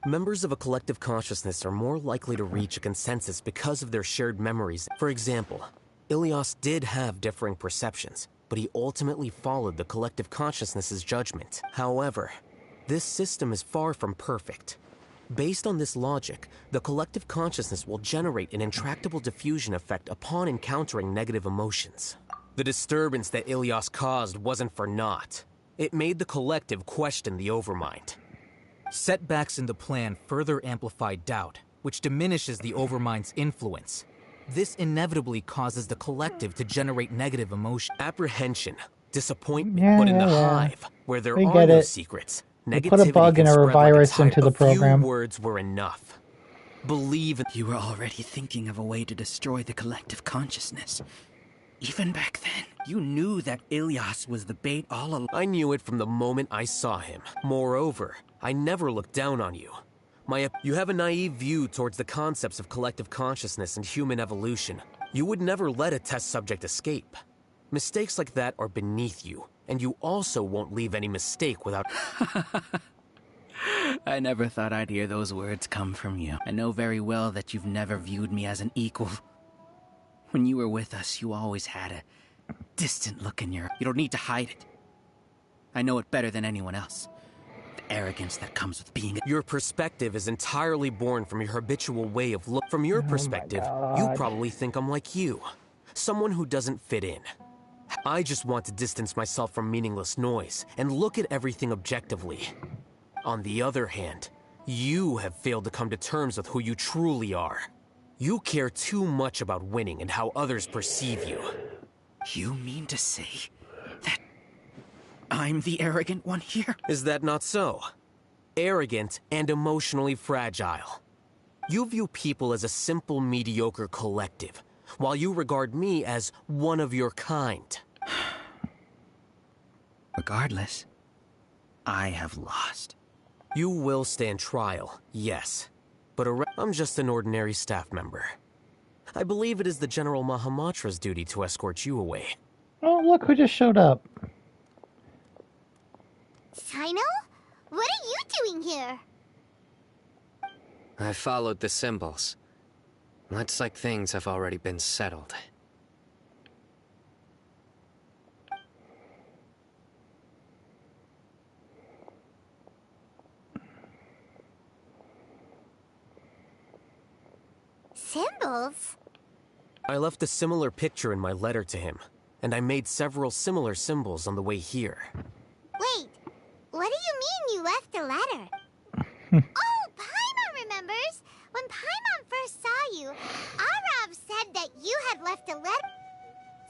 Speaker 11: Members of a collective consciousness are more likely to reach a consensus because of their shared memories. For example, Ilias did have differing perceptions, but he ultimately followed the collective consciousness's judgment. However, this system is far from perfect. Based on this logic, the collective consciousness will generate an intractable diffusion effect upon encountering negative emotions. The disturbance that Ilias caused wasn't for naught. It made the collective question the Overmind.
Speaker 14: Setbacks in the plan further amplify doubt, which diminishes the Overmind's influence. This inevitably causes the collective to generate negative emotion.
Speaker 11: Apprehension, disappointment, but in the hive, where there
Speaker 1: We
Speaker 11: are
Speaker 1: get
Speaker 11: no
Speaker 1: it.
Speaker 11: secrets,
Speaker 1: We
Speaker 11: negativity
Speaker 1: put a bug
Speaker 11: can
Speaker 1: in our
Speaker 11: spread like a
Speaker 1: virus
Speaker 11: tide.
Speaker 1: into the program.
Speaker 11: A few words were enough. Believe in...
Speaker 6: You were already thinking of a way to destroy the collective consciousness. Even back then, you knew that Ilias was the bait all along.
Speaker 11: I knew it from the moment I saw him. Moreover, I never looked down on you. You have a naive view towards the concepts of collective consciousness and human evolution. You would never let a test subject escape. Mistakes like that are beneath you, and you also won't leave any mistake without...
Speaker 6: I never thought I'd hear those words come from you. I know very well that you've never viewed me as an equal. When you were with us, you always had a distant look in your... You don't need to hide it. I know it better than anyone else. The arrogance that comes with being...
Speaker 11: Your perspective is entirely born from your habitual way of look. From your perspective, you probably think I'm like you. Someone who doesn't fit in. I just want to distance myself from meaningless noise and look at everything objectively. On the other hand, you have failed to come to terms with who you truly are. You care too much about winning and how others perceive you.
Speaker 6: You mean to say that I'm the arrogant one here?
Speaker 11: Is that not so? Arrogant and emotionally fragile. You view people as a simple, mediocre collective, while you regard me as one of your kind.
Speaker 6: Regardless, I have lost.
Speaker 11: You will stand trial, yes. But I'm just an ordinary staff member. I believe it is the General Mahamatra's duty to escort you away.
Speaker 1: Oh, look who just showed up.
Speaker 9: Sino? What are you doing here?
Speaker 7: I followed the symbols. Looks like things have already been settled.
Speaker 9: Symbols?
Speaker 11: I left a similar picture in my letter to him, and I made several similar symbols on the way here.
Speaker 9: Wait, what do you mean you left a letter? Oh, Paimon remembers! When Paimon first saw you, Arav said that you had left a letter.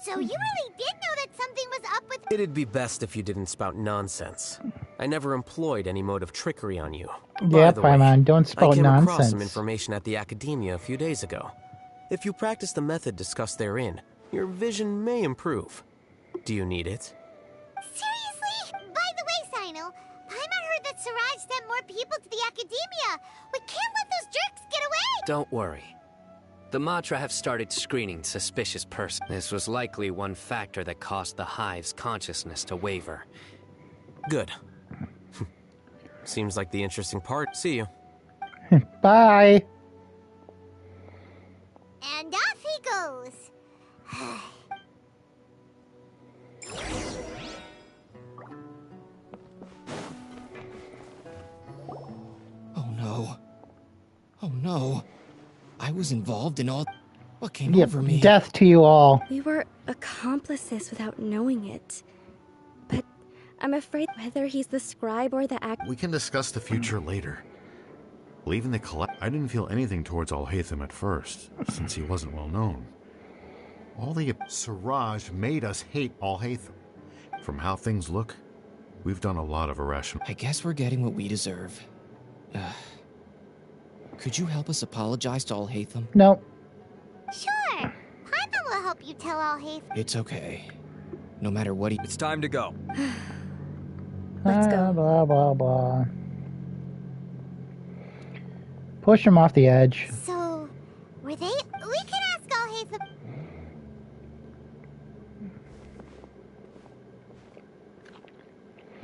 Speaker 9: So you really did know that something was up with...
Speaker 11: It'd be best if you didn't spout nonsense. I never employed any mode of trickery on you.
Speaker 1: Yeah, Paimon, don't spout
Speaker 11: I came across some
Speaker 1: nonsense.
Speaker 11: information at the Academia a few days ago. If you practice the method discussed therein, your vision may improve. Do you need it?
Speaker 9: Seriously? By the way, Sino, Paimon heard that Siraj sent more people to the Academia. We can't let those jerks get away!
Speaker 7: Don't worry. The Matra have started screening suspicious persons. This was likely one factor that caused the Hive's consciousness to waver.
Speaker 11: Good. Seems like the interesting part. See you.
Speaker 1: Bye.
Speaker 9: And off he goes.
Speaker 8: Oh no. Oh no. I was involved in all... What came
Speaker 1: Yep,
Speaker 8: over me?
Speaker 1: death to you all.
Speaker 3: We were accomplices without knowing it. But I'm afraid whether he's the scribe or the act...
Speaker 21: We can discuss the future later. Leaving the collect, I didn't feel anything towards Alhaitham at first, since he wasn't well known. All the Siraj made us hate Alhaitham. From how things look, we've done a lot of irrational...
Speaker 8: I guess we're getting what we deserve. Could you help us apologize to Alhaitham?
Speaker 1: No.
Speaker 9: Sure. Paimon will help you tell Alhaitham.
Speaker 8: It's okay. No matter what he...
Speaker 10: It's time to go.
Speaker 1: Let's go. Blah, blah, blah. Push him off the edge.
Speaker 9: So, were they... We can ask Alhaitham...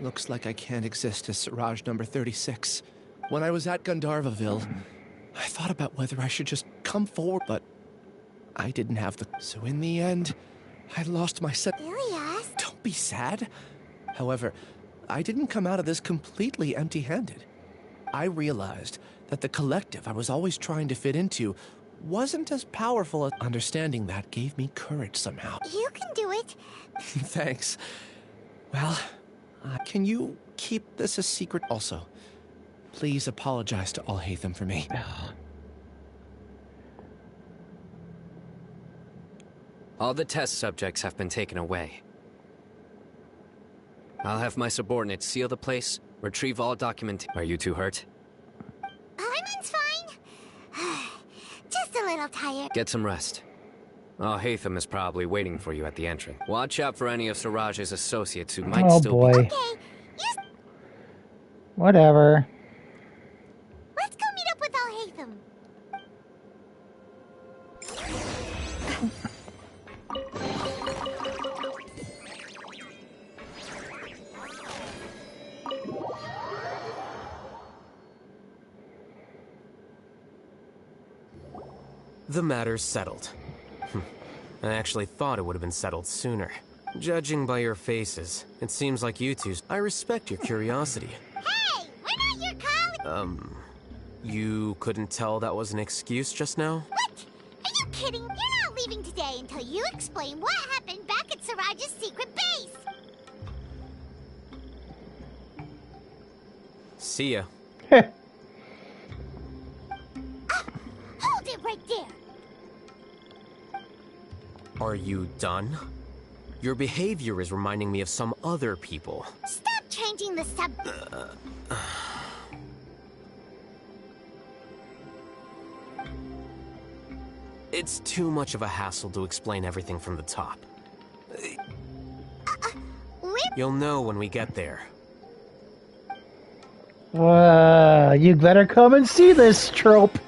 Speaker 12: Looks like I can't exist as Siraj number 36. when I was at Gandharvaville, I thought about whether I should just come forward, but I didn't have the... So in the end, I lost my set.
Speaker 9: Ilias?
Speaker 12: Don't be sad. However, I didn't come out of this completely empty-handed. I realized that the collective I was always trying to fit into wasn't as powerful as... Understanding that gave me courage somehow.
Speaker 9: You can do it.
Speaker 12: Thanks. Well, can you keep this a secret also? Please apologize to Alhaitham for me.
Speaker 7: All the test subjects have been taken away. I'll have my subordinates seal the place, retrieve all document. Are you too hurt?
Speaker 9: Paimon's fine. Just a little tired.
Speaker 7: Get some rest. Alhaitham is probably waiting for you at the entrance. Watch out for any of Siraj's associates who might still be...
Speaker 1: Okay. Whatever.
Speaker 9: Let's go meet up with Alhaitham.
Speaker 11: The matter's settled. I actually thought it would have been settled sooner. Judging by your faces, it seems like you two... I respect your curiosity.
Speaker 9: Hey, we're not your colleagues.
Speaker 11: You couldn't tell that was an excuse just now?
Speaker 9: What? Are you kidding? You're not leaving today until you explain what happened back at Siraj's secret base.
Speaker 11: See ya.
Speaker 9: Hold it right there.
Speaker 11: Are you done? Your behavior is reminding me of some other people.
Speaker 9: Stop changing the subject.
Speaker 11: It's too much of a hassle to explain everything from the top. You'll know when we get there.
Speaker 1: You better come and see this trope.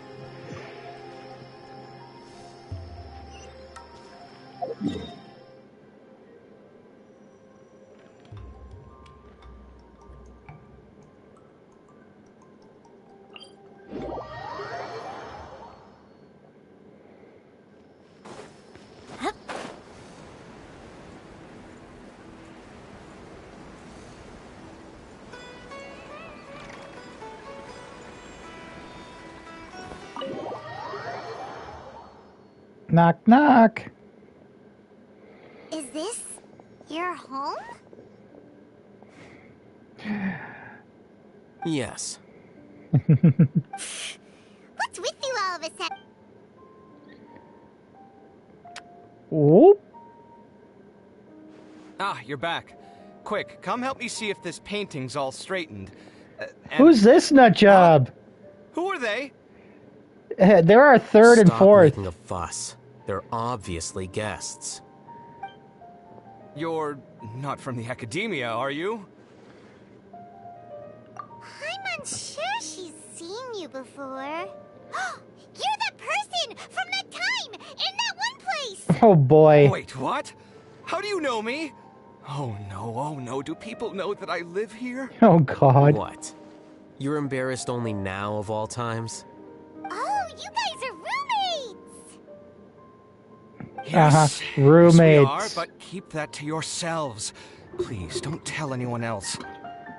Speaker 1: Knock, knock.
Speaker 9: Is this your home?
Speaker 11: Yes.
Speaker 9: What's with you all of a sudden?
Speaker 1: Whoop.
Speaker 4: Ah, you're back. Quick, come help me see if this painting's all straightened.
Speaker 1: Who's this nut job?
Speaker 4: Who are they?
Speaker 1: There are third and fourth.
Speaker 11: Stop making a fuss. They're obviously guests.
Speaker 4: You're not from the academia, are you?
Speaker 9: I'm unsure she's seen you before. You're that person from that time in that one place.
Speaker 1: Oh boy.
Speaker 4: Wait, what? How do you know me? Oh no, do people know that I live here?
Speaker 1: Oh god.
Speaker 11: What? You're embarrassed only now of all times?
Speaker 9: Oh, you guys are roommates!
Speaker 4: Yes,
Speaker 1: roommates.
Speaker 4: Yes, we are, but keep that to yourselves. Please, don't tell anyone else.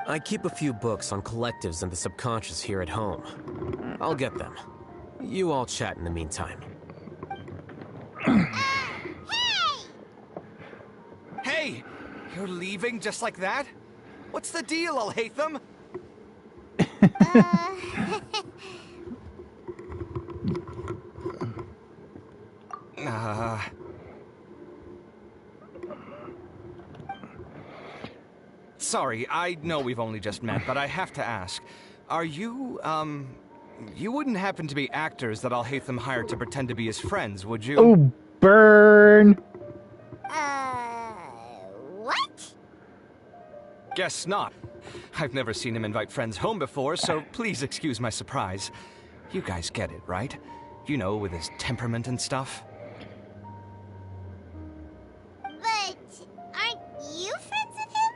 Speaker 11: I keep a few books on collectives and the subconscious here at home. I'll get them. You all chat in the meantime.
Speaker 4: Hey! You're leaving just like that? What's the deal, Alhaitham? Sorry, I know we've only just met, but I have to ask. Are you, you wouldn't happen to be actors that Alhaitham hired to pretend to be his friends, would you?
Speaker 1: Oh, burn!
Speaker 9: What?
Speaker 4: Guess not. I've never seen him invite friends home before, so please excuse my surprise. You guys get it, right? You know, with his temperament and stuff.
Speaker 9: But aren't you friends with him?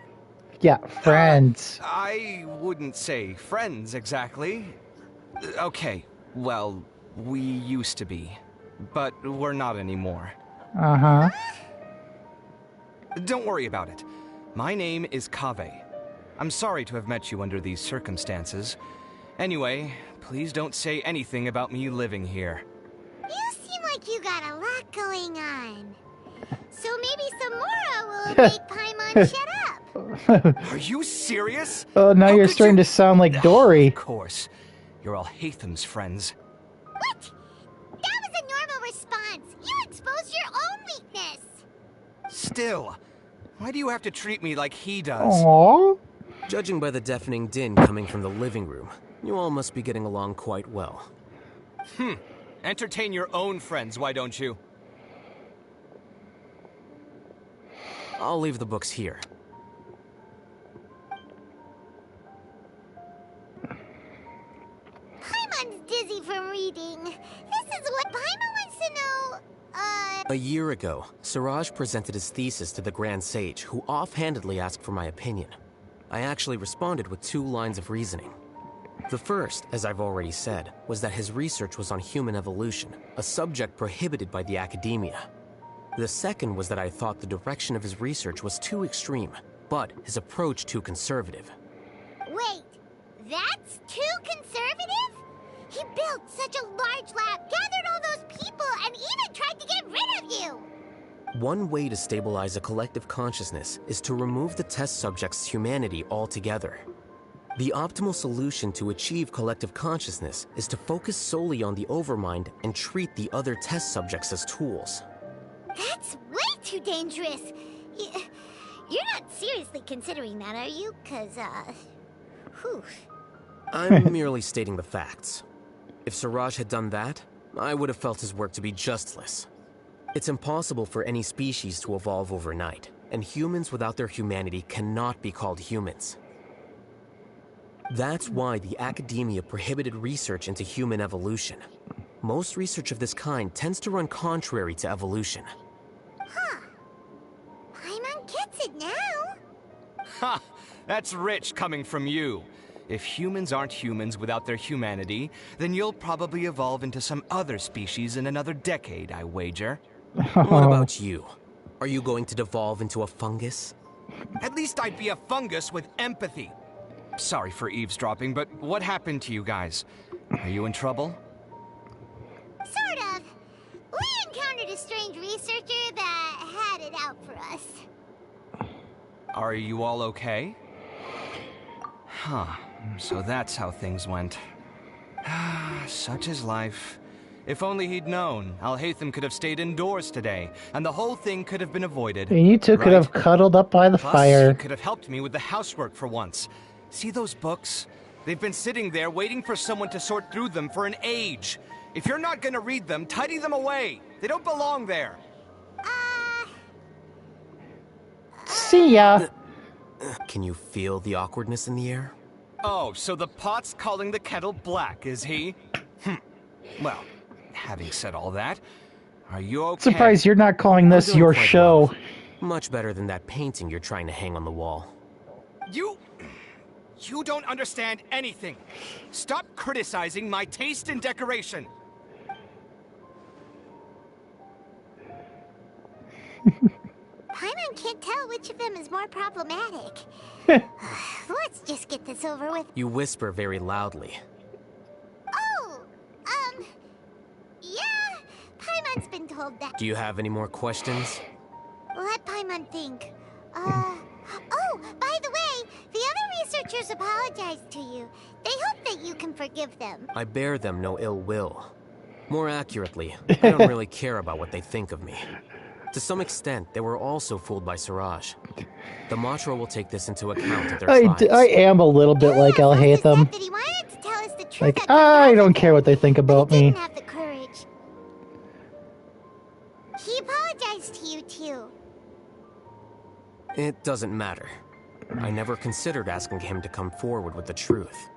Speaker 1: Yeah, friends.
Speaker 4: I wouldn't say friends exactly. Okay, well, we used to be, but we're not anymore.
Speaker 1: Uh-huh.
Speaker 4: Don't worry about it. My name is Kaveh. I'm sorry to have met you under these circumstances. Anyway, please don't say anything about me living here.
Speaker 9: You seem like you got a lot going on. So maybe Samora will make Paimon shut up.
Speaker 4: Are you serious?
Speaker 1: Oh, now
Speaker 4: How
Speaker 1: you're
Speaker 4: could
Speaker 1: starting
Speaker 4: you-
Speaker 1: to sound like Dory.
Speaker 4: Of course. You're Alhaitham's friends.
Speaker 9: What? That was a normal response. You exposed your own weakness.
Speaker 4: Still, why do you have to treat me like he does?
Speaker 1: Aww.
Speaker 11: Judging by the deafening din coming from the living room, you all must be getting along quite well.
Speaker 4: Entertain your own friends, why don't you?
Speaker 11: I'll leave the books here.
Speaker 9: Paimon's dizzy from reading. This is what Paimon wants to know.
Speaker 11: A year ago, Siraj presented his thesis to the Grand Sage, who offhandedly asked for my opinion. I actually responded with 2 lines of reasoning. The first, as I've already said, was that his research was on human evolution, a subject prohibited by the academia. The second was that I thought the direction of his research was too extreme, but his approach too conservative.
Speaker 9: Wait, that's too conservative? He built such a large lab, gathered all those people, and even tried to get rid of you!
Speaker 11: One way to stabilize a collective consciousness is to remove the test subject's humanity altogether. The optimal solution to achieve collective consciousness is to focus solely on the overmind and treat the other test subjects as tools.
Speaker 9: That's way too dangerous! You're not seriously considering that, are you? 'Cause, whew.
Speaker 11: I'm merely stating the facts. If Siraj had done that, I would have felt his work to be justless. It's impossible for any species to evolve overnight, and humans without their humanity cannot be called humans. That's why the academia prohibited research into human evolution. Most research of this kind tends to run contrary to evolution.
Speaker 9: Huh. Paimon gets it now.
Speaker 4: Ha! That's rich coming from you. If humans aren't humans without their humanity, then you'll probably evolve into some other species in another decade, I wager.
Speaker 11: What about you? Are you going to devolve into a fungus?
Speaker 4: At least I'd be a fungus with empathy. Sorry for eavesdropping, but what happened to you guys? Are you in trouble?
Speaker 9: Sort of. We encountered a strange researcher that had it out for us.
Speaker 4: Are you all okay? Huh. So that's how things went. Such is life. If only he'd known, Alhaitham could have stayed indoors today, and the whole thing could have been avoided.
Speaker 1: And you two could have cuddled up by the
Speaker 4: Plus,
Speaker 1: fire.
Speaker 4: he could have helped me with the housework for once. See those books? They've been sitting there waiting for someone to sort through them for an age. If you're not gonna read them, tidy them away. They don't belong there.
Speaker 1: See ya.
Speaker 11: Can you feel the awkwardness in the air?
Speaker 4: Oh, so the pot's calling the kettle black, is he? Well, having said all that, are you okay?
Speaker 1: Surprised you're not calling this
Speaker 11: I'm doing
Speaker 1: your
Speaker 11: quite
Speaker 1: show.
Speaker 11: well. Much better than that painting you're trying to hang on the wall.
Speaker 4: You don't understand anything. Stop criticizing my taste in decoration.
Speaker 9: Paimon can't tell which of them is more problematic. Let's just get this over with.
Speaker 11: You whisper very loudly.
Speaker 9: Oh, yeah, Paimon's been told that.
Speaker 11: Do you have any more questions?
Speaker 9: Let Paimon think. Oh, by the way, the other researchers apologized to you. They hope that you can forgive them.
Speaker 11: I bear them no ill will. More accurately, I don't really care about what they think of me. To some extent, they were also fooled by Siraj. The Matra will take this into account at their trials.
Speaker 1: I am a little bit like Alhaitham.
Speaker 9: That he wanted to tell us the truth.
Speaker 1: Like, I don't care what they think about me.
Speaker 9: Didn't have the courage. He apologized to you too.
Speaker 11: It doesn't matter. I never considered asking him to come forward with the truth.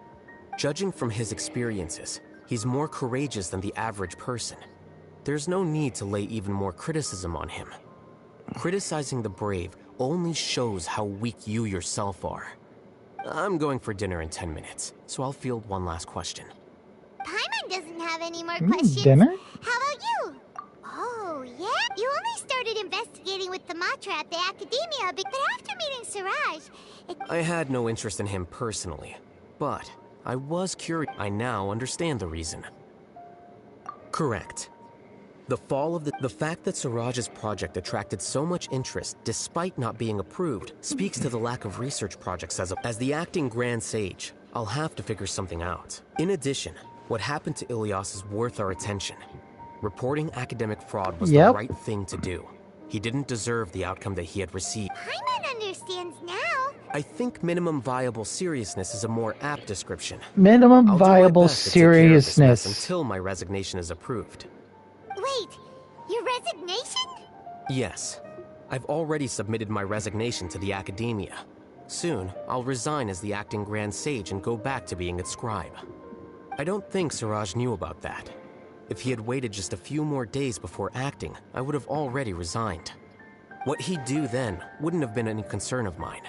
Speaker 11: Judging from his experiences, he's more courageous than the average person. There's no need to lay even more criticism on him. Criticizing the brave only shows how weak you yourself are. I'm going for dinner in 10 minutes, so I'll field one last question.
Speaker 9: Paimon doesn't have any more questions.
Speaker 1: Dinner?
Speaker 9: How about you? Oh, yeah? You only started investigating with the Matra at the Academia, but after meeting Siraj,
Speaker 11: I had no interest in him personally, but I was curious. I now understand the reason. Correct. The fact that Siraj's project attracted so much interest despite not being approved speaks to the lack of research projects as the acting Grand Sage. I'll have to figure something out. In addition, what happened to Ilias is worth our attention. Reporting academic fraud was the right thing to do. He didn't deserve the outcome that he had received.
Speaker 9: Paimon understands now.
Speaker 11: I think minimum viable seriousness is a more apt description.
Speaker 1: Minimum viable seriousness.
Speaker 11: Until my resignation is approved.
Speaker 9: Wait, your resignation?
Speaker 11: Yes. I've already submitted my resignation to the Academia. Soon, I'll resign as the acting Grand Sage and go back to being its scribe. I don't think Siraj knew about that. If he had waited just a few more days before acting, I would have already resigned. What he'd do then wouldn't have been any concern of mine.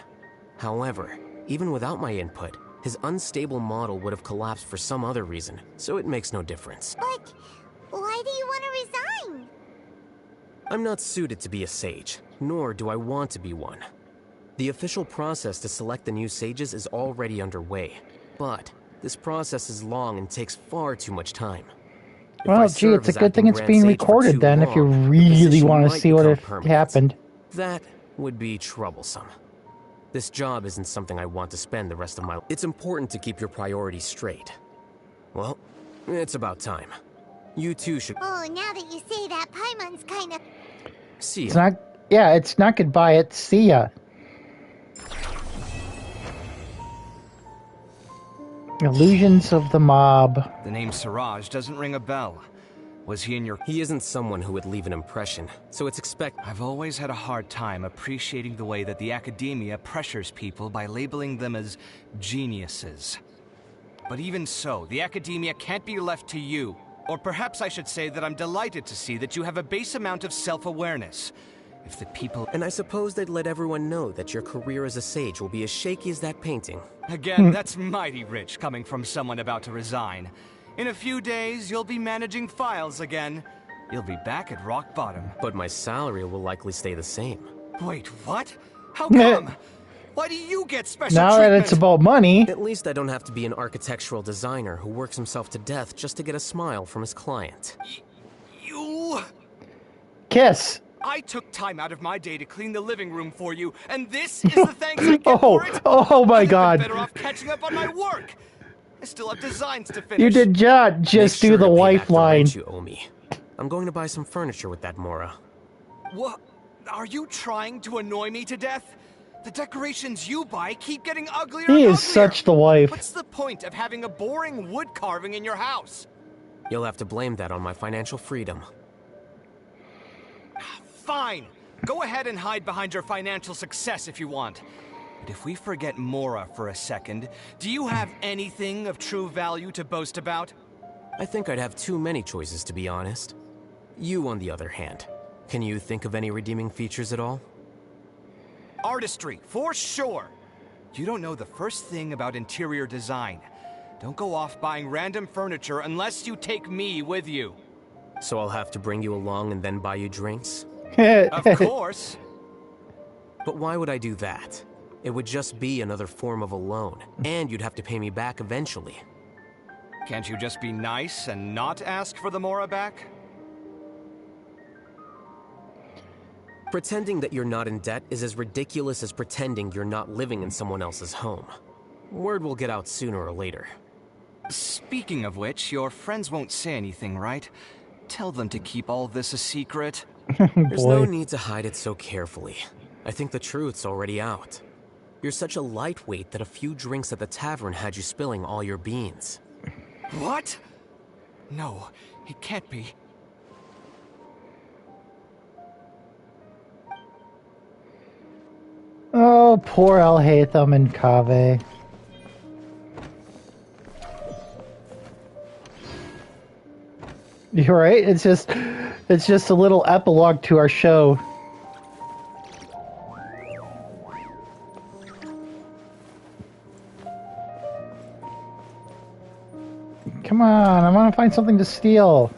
Speaker 11: However, even without my input, his unstable model would have collapsed for some other reason, so it makes no difference.
Speaker 9: But why do you want to resign?
Speaker 11: I'm not suited to be a sage, nor do I want to be one. The official process to select the new sages is already underway, but this process is long and takes far too much time.
Speaker 1: Well, gee, it's a good thing it's being recorded then, if you really want to see what happened.
Speaker 11: That would be troublesome. This job isn't something I want to spend the rest of my life. It's important to keep your priorities straight. Well, it's about time. You too should...
Speaker 9: Oh, now that you say that, Paimon's kind of...
Speaker 11: See ya.
Speaker 1: It's not... Yeah, it's not goodbye, it's see ya. Illusions of the Mob.
Speaker 4: The name Siraj doesn't ring a bell. Was he in your...
Speaker 11: He isn't someone who would leave an impression, so it's
Speaker 4: I've always had a hard time appreciating the way that the Academia pressures people by labeling them as geniuses. But even so, the Academia can't be left to you. Or perhaps I should say that I'm delighted to see that you have a base amount of self-awareness. If the people...
Speaker 11: And I suppose they'd let everyone know that your career as a sage will be as shaky as that painting.
Speaker 4: Again, that's mighty rich coming from someone about to resign. In a few days, you'll be managing files again. You'll be back at rock bottom.
Speaker 11: But my salary will likely stay the same.
Speaker 4: Wait, what? How come? Why do you get special
Speaker 1: now
Speaker 4: treatment?
Speaker 1: That it's about money.
Speaker 11: At least I don't have to be an architectural designer who works himself to death just to get a smile from his client.
Speaker 4: You...
Speaker 1: Kiss.
Speaker 4: I took time out of my day to clean the living room for you, and this is the thanks I get for it?
Speaker 1: Oh my God.
Speaker 4: Better off catching up on my work. I still have designs to finish.
Speaker 1: You did not just do the wife line.
Speaker 11: You owe me. I'm going to buy some furniture with that, Mora.
Speaker 4: What? Are you trying to annoy me to death? The decorations you buy keep getting uglier and
Speaker 1: He
Speaker 4: uglier.
Speaker 1: is such the wife.
Speaker 4: What's the point of having a boring wood carving in your house?
Speaker 11: You'll have to blame that on my financial freedom.
Speaker 4: Fine. Go ahead and hide behind your financial success if you want. But if we forget Mora for a second, do you have anything of true value to boast about?
Speaker 11: I think I'd have too many choices, to be honest. You, on the other hand, can you think of any redeeming features at all?
Speaker 4: Artistry, for sure. You don't know the first thing about interior design. Don't go off buying random furniture unless you take me with you.
Speaker 11: So I'll have to bring you along and then buy you drinks?
Speaker 4: Of course.
Speaker 11: But why would I do that? It would just be another form of a loan, and you'd have to pay me back eventually.
Speaker 4: Can't you just be nice and not ask for the Mora back?
Speaker 11: Pretending that you're not in debt is as ridiculous as pretending you're not living in someone else's home. Word will get out sooner or later.
Speaker 4: Speaking of which, your friends won't say anything, right? Tell them to keep all this a secret.
Speaker 11: There's no need to hide it so carefully. I think the truth's already out. You're such a lightweight that a few drinks at the tavern had you spilling all your beans.
Speaker 4: What? No, it can't be.
Speaker 1: Oh, poor Alhaitham and Kaveh. You're right. It's just a little epilogue to our show. Come on, I want to find something to steal.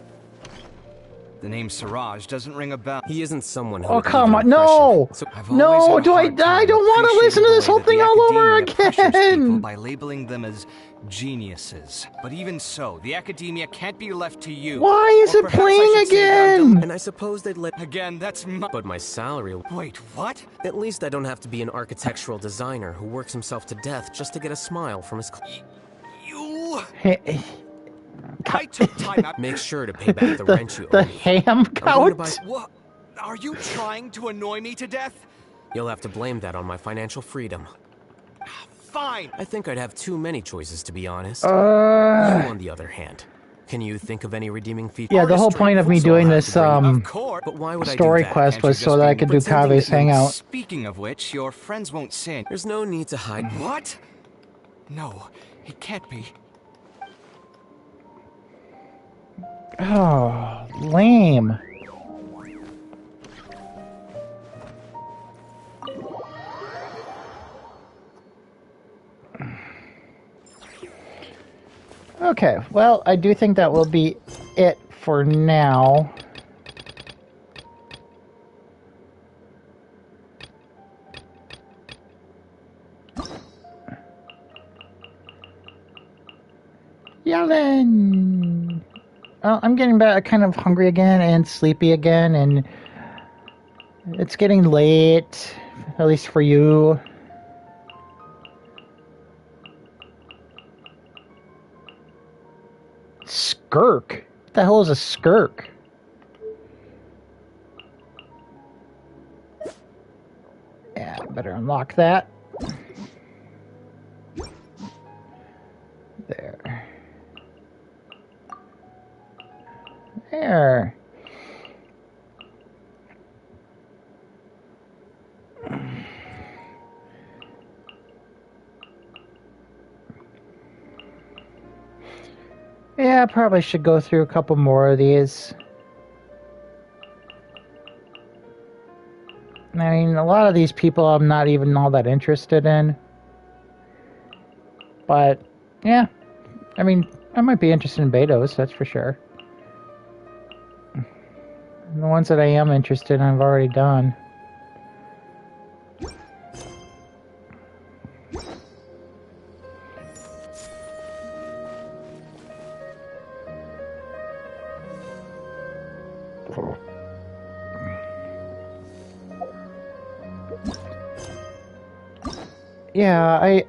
Speaker 4: The name Siraj doesn't ring a bell.
Speaker 11: He isn't someone who
Speaker 1: Oh,
Speaker 11: would leave
Speaker 1: come
Speaker 11: an
Speaker 1: on, no!
Speaker 11: impression.
Speaker 1: No, do I don't want to listen to this whole thing all over again!
Speaker 4: By labeling them as geniuses. But even so, the academia can't be left to you.
Speaker 1: Why is
Speaker 4: Or
Speaker 1: it
Speaker 4: perhaps I
Speaker 1: playing
Speaker 4: should say that I'm
Speaker 1: again?
Speaker 11: And I suppose they'd let...
Speaker 4: Again, that's my...
Speaker 11: But my salary...
Speaker 4: Wait, what?
Speaker 11: At least I don't have to be an architectural designer who works himself to death just to get a smile from his...
Speaker 4: You...
Speaker 1: Hey,
Speaker 4: I took time out...
Speaker 11: Make sure to pay back the rent you owe
Speaker 1: the
Speaker 11: me.
Speaker 1: ham count?
Speaker 4: What? Are you trying to annoy me to death?
Speaker 11: You'll have to blame that on my financial freedom.
Speaker 4: Fine.
Speaker 11: I think I'd have too many choices, to be honest.
Speaker 1: Uh.
Speaker 11: You, on the other hand, can you think of any redeeming features?
Speaker 1: Yeah, the whole point of me doing this
Speaker 11: But why would I do
Speaker 1: story
Speaker 11: that?
Speaker 1: quest
Speaker 11: Can't you
Speaker 1: was
Speaker 11: just
Speaker 1: so that
Speaker 11: be
Speaker 1: I could do
Speaker 11: pretending
Speaker 1: Kave's
Speaker 11: that you're-
Speaker 1: hangout.
Speaker 4: Speaking of which, your friends won't sin.
Speaker 11: There's no need to hide.
Speaker 4: What? No, it can't be.
Speaker 1: Oh, lame. Okay, well, I do think that will be it for now. Yellen! Well, I'm getting back kind of hungry again and sleepy again, and it's getting late, at least for you. Skirk? What the hell is a skirk? Yeah, better unlock that. There. There. Yeah, I probably should go through a couple more of these. I mean, a lot of these people I'm not even all that interested in. But, yeah. I mean, I might be interested in Betos, that's for sure. The ones that I am interested in, I've already done. Yeah, I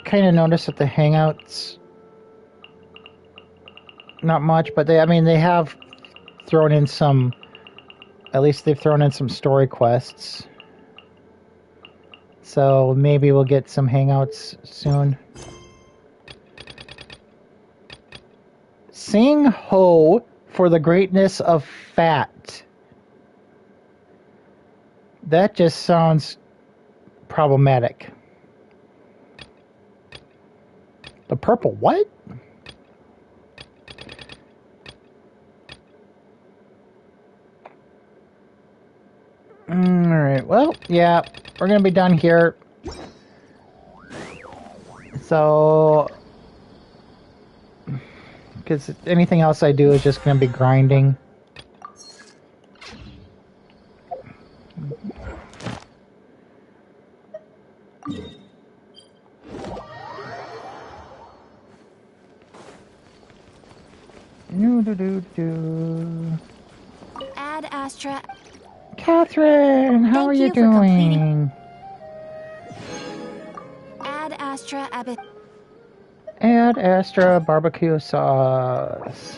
Speaker 1: kind of noticed that the Hangouts, not much, but they have thrown in some, at least they've thrown in some story quests. So maybe we'll get some Hangouts soon. Sing ho for the greatness of fat. That just sounds problematic. The purple what? Alright, well, yeah, we're gonna be done here. So, because anything else I do is just gonna be grinding.
Speaker 19: Ad Astra.
Speaker 1: Catherine, how are you doing?
Speaker 19: Ad Astra Abbott.
Speaker 1: Ad Astra barbecue sauce.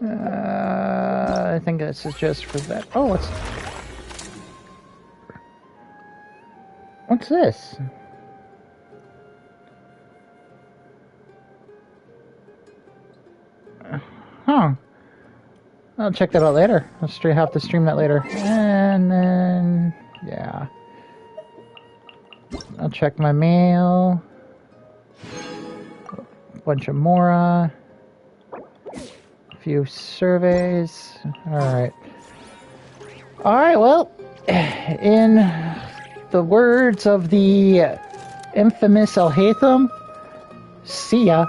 Speaker 1: I think this is just for that. Oh, what's this? Huh. I'll check that out later. I'll have to stream that later. And then, yeah. I'll check my mail. Bunch of Mora. A few surveys. Alright. Alright, well, in the words of the infamous Alhaitham, see ya.